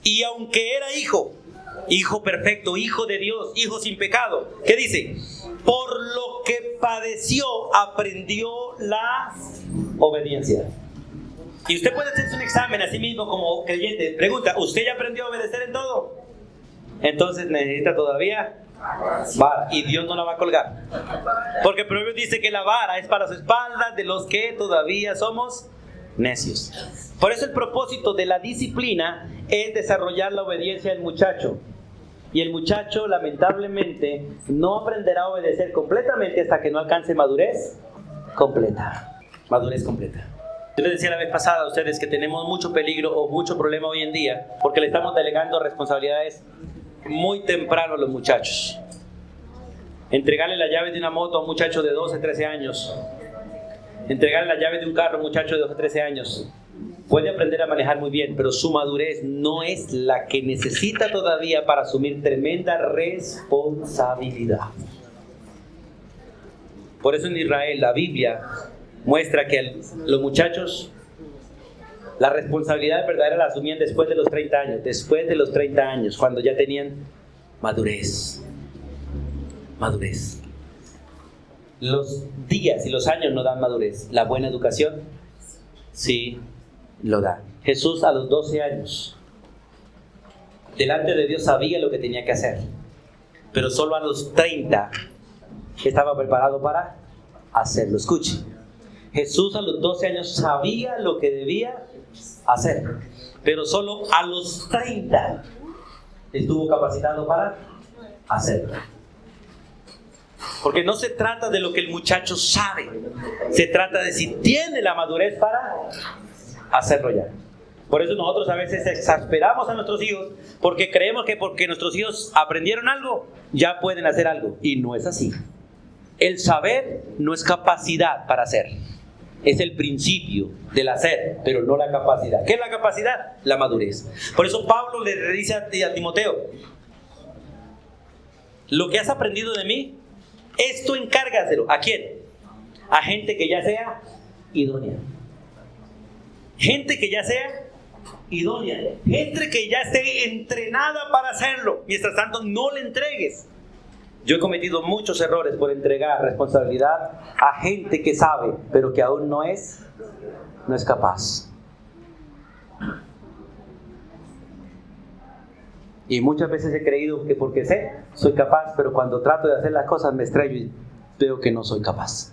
Y aunque era hijo perfecto, hijo de Dios, hijo sin pecado, ¿qué dice? Por lo que padeció, aprendió la obediencia. Y usted puede hacerse un examen a sí mismo como creyente. Pregunta, ¿usted ya aprendió a obedecer en todo? entonces necesita todavía vara, y Dios no la va a colgar. Porque Proverbios dice que la vara es para su espalda de los que todavía somos necios. Por eso el propósito de la disciplina es desarrollar la obediencia del muchacho. Y el muchacho, lamentablemente, no aprenderá a obedecer completamente hasta que no alcance madurez completa. Madurez completa. Yo les decía la vez pasada a ustedes que tenemos mucho peligro o mucho problema hoy en día porque le estamos delegando responsabilidades muy temprano a los muchachos. Entregarle la llave de una moto a un muchacho de 12, 13 años. Entregarle la llave de un carro a un muchacho de 12, 13 años. Puede aprender a manejar muy bien, pero su madurez no es la que necesita todavía para asumir tremenda responsabilidad. Por eso en Israel la Biblia muestra que los muchachos la responsabilidad verdadera la asumían después de los 30 años. Después de los 30 años, cuando ya tenían madurez. Madurez. Los días y los años no dan madurez. La buena educación sí lo da. Jesús a los 12 años delante de Dios sabía lo que tenía que hacer, pero solo a los 30 estaba preparado para hacerlo. Escuche, Jesús a los 12 años sabía lo que debía hacer, pero solo a los 30 estuvo capacitado para hacerlo. Porque no se trata de lo que el muchacho sabe, se trata de si tiene la madurez para hacerlo ya. Por eso nosotros a veces exasperamos a nuestros hijos porque creemos que porque nuestros hijos aprendieron algo, ya pueden hacer algo. Y no es así. El saber no es capacidad para hacer. Es el principio del hacer, pero no la capacidad. ¿Qué es la capacidad? La madurez. Por eso Pablo le dice a Timoteo: lo que has aprendido de mí, esto encárgaselo. ¿A quién? A gente que ya sea idónea. Gente que ya sea idónea. Gente que ya esté entrenada para hacerlo. Mientras tanto, no le entregues. Yo he cometido muchos errores por entregar responsabilidad a gente que sabe, pero que aún no es capaz. Y muchas veces he creído que porque sé, soy capaz, pero cuando trato de hacer las cosas me estrello y veo que no soy capaz.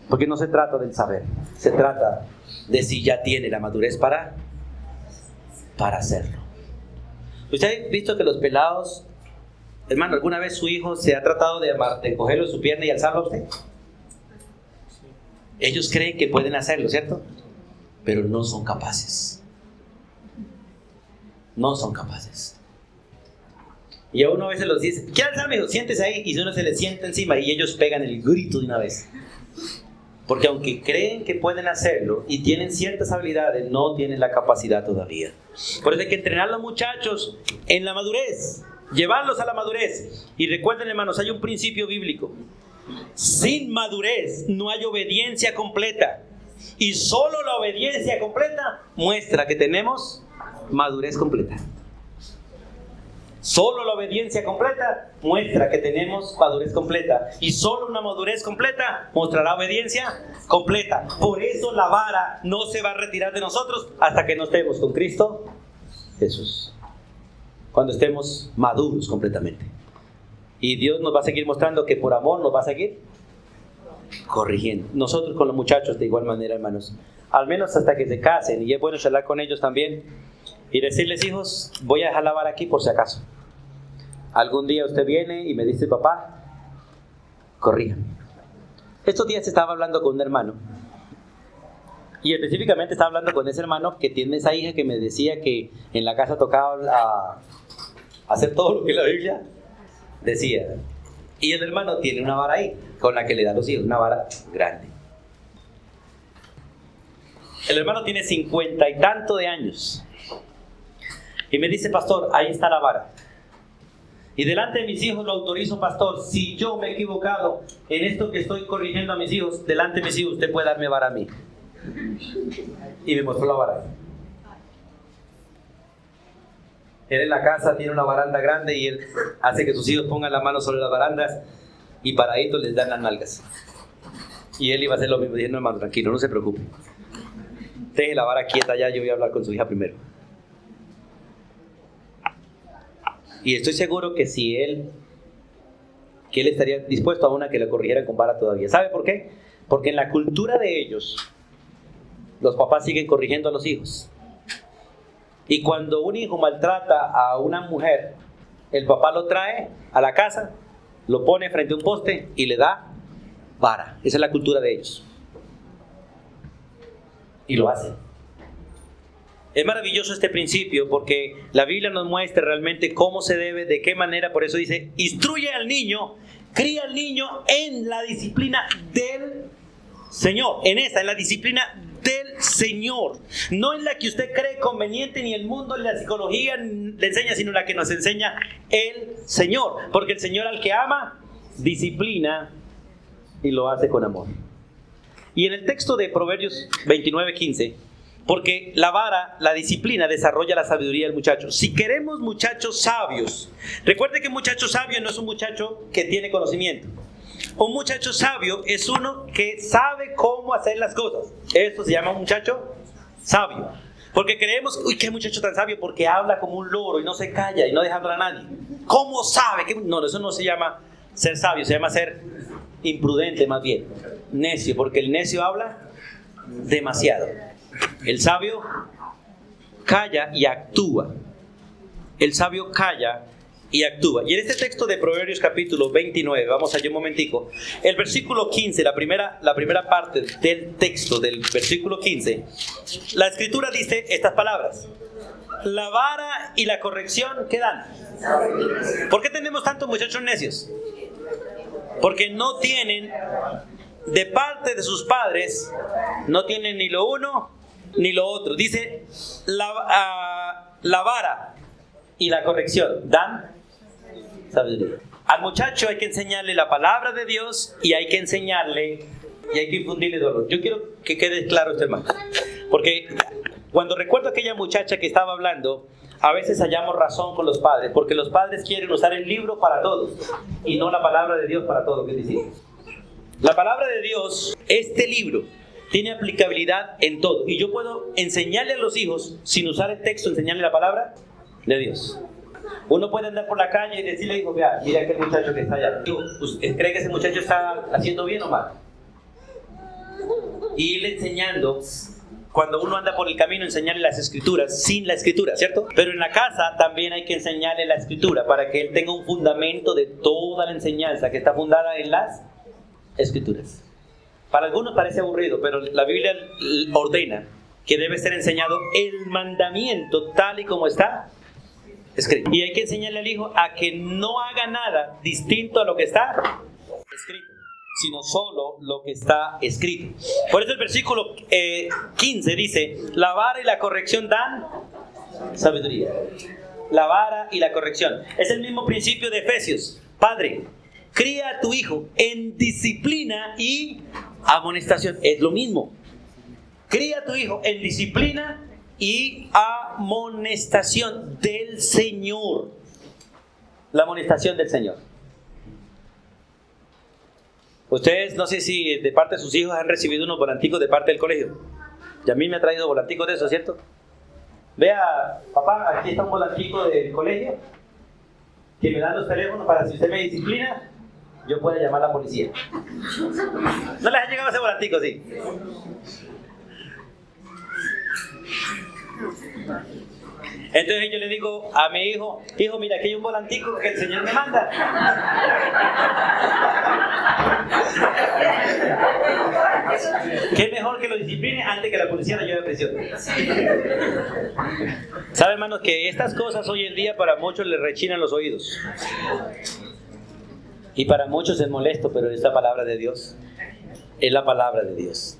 Porque no se trata del saber, se trata de si ya tiene la madurez para hacerlo. ¿Usted ha visto que los pelados, hermano, alguna vez su hijo se ha tratado de cogerlo en su pierna y alzarlo a usted? Ellos creen que pueden hacerlo, ¿cierto? Pero no son capaces. No son capaces. Y a uno a veces los dice: ¿qué alzar, hijo? Siéntese ahí. Y uno se le sienta encima y ellos pegan el grito de una vez. Porque aunque creen que pueden hacerlo y tienen ciertas habilidades, no tienen la capacidad todavía. Por eso hay que entrenar a los muchachos en la madurez, llevarlos a la madurez. Y recuerden, hermanos, hay un principio bíblico: sin madurez no hay obediencia completa. Y solo la obediencia completa muestra que tenemos madurez completa. Solo la obediencia completa muestra que tenemos madurez completa. Y solo una madurez completa mostrará obediencia completa. Por eso la vara no se va a retirar de nosotros hasta que no estemos con Cristo Jesús. Cuando estemos maduros completamente. Y Dios nos va a seguir mostrando que por amor nos va a seguir corrigiendo. Nosotros con los muchachos de igual manera, hermanos. Al menos hasta que se casen. Y es bueno charlar con ellos también. Y decirles: hijos, voy a dejar la vara aquí por si acaso. Algún día usted viene y me dice: papá, corríjame. Estos días estaba hablando con un hermano. Y específicamente estaba hablando con ese hermano que tiene esa hija que me decía que en la casa tocaba hacer todo lo que la Biblia decía. Y el hermano tiene una vara ahí con la que le da a los hijos, una vara grande. El hermano tiene 50 y tanto de años. Y me dice: pastor, ahí está la vara. Y delante de mis hijos lo autorizo, pastor. Si yo me he equivocado en esto que estoy corrigiendo a mis hijos, delante de mis hijos usted puede darme vara a mí. Y me mostró la vara. Él en la casa tiene una baranda grande y él hace que sus hijos pongan la mano sobre las barandas y paraditos les dan las nalgas. Y él iba a hacer lo mismo. Dije: no, hermano, tranquilo, no se preocupe. Deje la vara quieta ya, yo voy a hablar con su hija primero. Y estoy seguro que que él estaría dispuesto a una que le corrigiera con vara todavía. ¿Sabe por qué? Porque en la cultura de ellos, los papás siguen corrigiendo a los hijos. Y cuando un hijo maltrata a una mujer, el papá lo trae a la casa, lo pone frente a un poste y le da vara. Esa es la cultura de ellos. Y lo hacen. Es maravilloso este principio porque la Biblia nos muestra realmente cómo se debe, de qué manera. Por eso dice, instruye al niño, cría al niño en la disciplina del Señor. En la disciplina del Señor. No en la que usted cree conveniente, ni el mundo, ni la psicología le enseña, sino la que nos enseña el Señor. Porque el Señor al que ama, disciplina y lo hace con amor. Y en el texto de Proverbios 29:15, porque la vara, la disciplina, desarrolla la sabiduría del muchacho. Si queremos muchachos sabios, recuerde que un muchacho sabio no es un muchacho que tiene conocimiento. Un muchacho sabio es uno que sabe cómo hacer las cosas. Esto se llama un muchacho sabio. Porque creemos, uy, qué muchacho tan sabio, porque habla como un loro y no se calla y no deja hablar a nadie. ¿Cómo sabe? No, eso no se llama ser sabio, se llama ser imprudente más bien. Necio, porque el necio habla demasiado. El sabio calla y actúa. El sabio calla y actúa. Y en este texto de Proverbios capítulo 29, vamos allá un momentico, el versículo 15, la primera parte del texto del versículo 15, la escritura dice estas palabras: la vara y la corrección, ¿qué dan? ¿Por qué tenemos tantos muchachos necios? Porque no tienen, de parte de sus padres, no tienen ni lo uno ni lo otro. Dice, la vara y la corrección dan sabiduría. Al muchacho hay que enseñarle la palabra de Dios y hay que enseñarle y hay que infundirle dolor. Yo quiero que quede claro esto, hermano, porque cuando recuerdo a aquella muchacha que estaba hablando, a veces hallamos razón con los padres, porque los padres quieren usar el libro para todos y no la palabra de Dios para todo. ¿Qué decir? La palabra de Dios, este libro, tiene aplicabilidad en todo. Y yo puedo enseñarle a los hijos, sin usar el texto, enseñarle la palabra de Dios. Uno puede andar por la calle y decirle, hijo, mira aquel muchacho que está allá. ¿Usted cree que ese muchacho está haciendo bien o mal? Y irle enseñando, cuando uno anda por el camino, enseñarle las escrituras, sin la escritura, ¿cierto? Pero en la casa también hay que enseñarle la escritura para que él tenga un fundamento de toda la enseñanza que está fundada en las escrituras. Para algunos parece aburrido, pero la Biblia ordena que debe ser enseñado el mandamiento tal y como está escrito. Y hay que enseñarle al hijo a que no haga nada distinto a lo que está escrito, sino solo lo que está escrito. Por eso el versículo 15 dice, la vara y la corrección dan sabiduría. La vara y la corrección. Es el mismo principio de Efesios. Padre, cría a tu hijo en disciplina y amonestación. Es lo mismo. Cría a tu hijo en disciplina y amonestación del Señor. La amonestación del Señor. Ustedes, no sé si de parte de sus hijos han recibido unos volanticos de parte del colegio. Y a mí me ha traído volanticos de eso, ¿cierto? Vea, papá, aquí está un volantico del colegio que me dan los teléfonos para, si usted me disciplina, yo pueda llamar a la policía. ¿No les ha llegado ese volantico, sí? Entonces yo le digo a mi hijo, mira, aquí hay un volantico que el Señor me manda. ¿Qué mejor que lo discipline antes que la policía lo lleve a prisión? ¿Saben, hermanos, que estas cosas hoy en día para muchos les rechinan los oídos? Y para muchos es molesto, pero es la palabra de Dios. Es la palabra de Dios.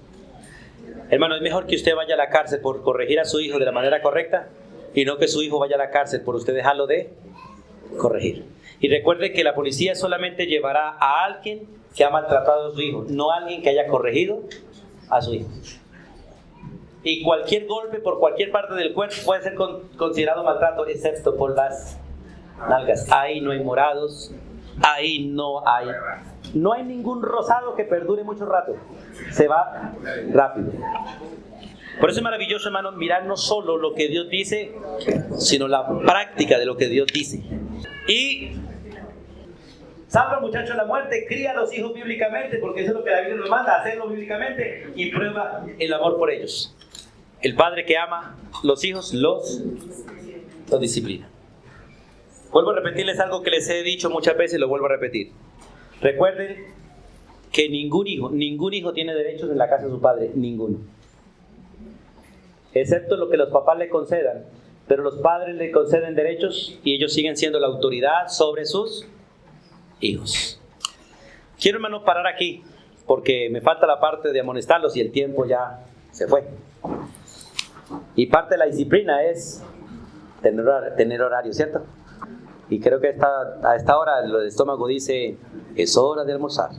Hermano, es mejor que usted vaya a la cárcel por corregir a su hijo de la manera correcta y no que su hijo vaya a la cárcel por usted dejarlo de corregir. Y recuerde que la policía solamente llevará a alguien que ha maltratado a su hijo, no a alguien que haya corregido a su hijo. Y cualquier golpe por cualquier parte del cuerpo puede ser considerado maltrato, excepto por las nalgas. Ahí no hay morados, ahí no hay ningún rosado que perdure mucho rato. Se va rápido. Por eso es maravilloso, hermano, mirar no solo lo que Dios dice, sino la práctica de lo que Dios dice. Y salva al muchacho de la muerte, cría a los hijos bíblicamente, porque eso es lo que la Biblia nos manda, hacerlo bíblicamente, y prueba el amor por ellos. El padre que ama los hijos los disciplina. Vuelvo a repetirles algo que les he dicho muchas veces, lo vuelvo a repetir. Recuerden que ningún hijo tiene derechos en la casa de su padre, ninguno. Excepto lo que los papás le concedan, pero los padres le conceden derechos y ellos siguen siendo la autoridad sobre sus hijos. Quiero, hermano, parar aquí, porque me falta la parte de amonestarlos y el tiempo ya se fue. Y parte de la disciplina es tener horario, ¿cierto? Y creo que a esta hora el estómago dice, es hora de almorzar.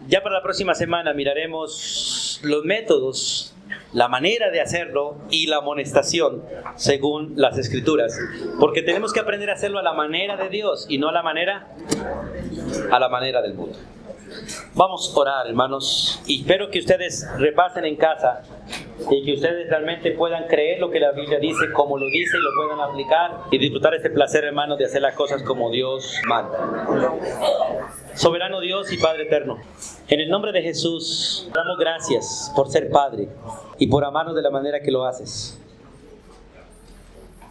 Ya para la próxima semana miraremos los métodos, la manera de hacerlo y la amonestación según las Escrituras. Porque tenemos que aprender a hacerlo a la manera de Dios y no a la manera del mundo. Vamos a orar, hermanos, y espero que ustedes repasen en casa y que ustedes realmente puedan creer lo que la Biblia dice, como lo dice, y lo puedan aplicar y disfrutar este placer, hermanos, de hacer las cosas como Dios manda. Soberano Dios y Padre eterno, en el nombre de Jesús, damos gracias por ser Padre y por amarnos de la manera que lo haces.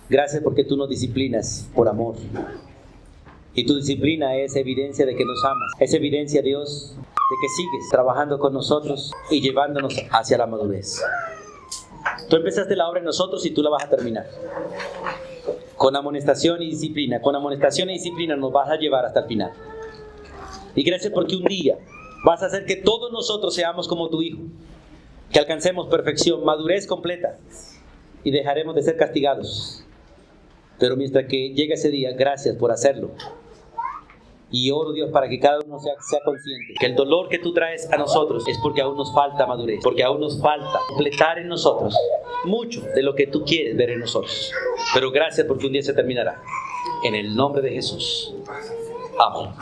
Gracias porque tú nos disciplinas por amor. Y tu disciplina es evidencia de que nos amas. Es evidencia, Dios, de que sigues trabajando con nosotros y llevándonos hacia la madurez. Tú empezaste la obra en nosotros y tú la vas a terminar. Con amonestación y disciplina. Con amonestación y disciplina nos vas a llevar hasta el final. Y gracias porque un día vas a hacer que todos nosotros seamos como tu Hijo. Que alcancemos perfección, madurez completa. Y dejaremos de ser castigados. Pero mientras que llegue ese día, gracias por hacerlo. Y oro, Dios, para que cada uno sea consciente que el dolor que tú traes a nosotros es porque aún nos falta madurez, porque aún nos falta completar en nosotros mucho de lo que tú quieres ver en nosotros. Pero gracias porque un día se terminará. En el nombre de Jesús. Amén.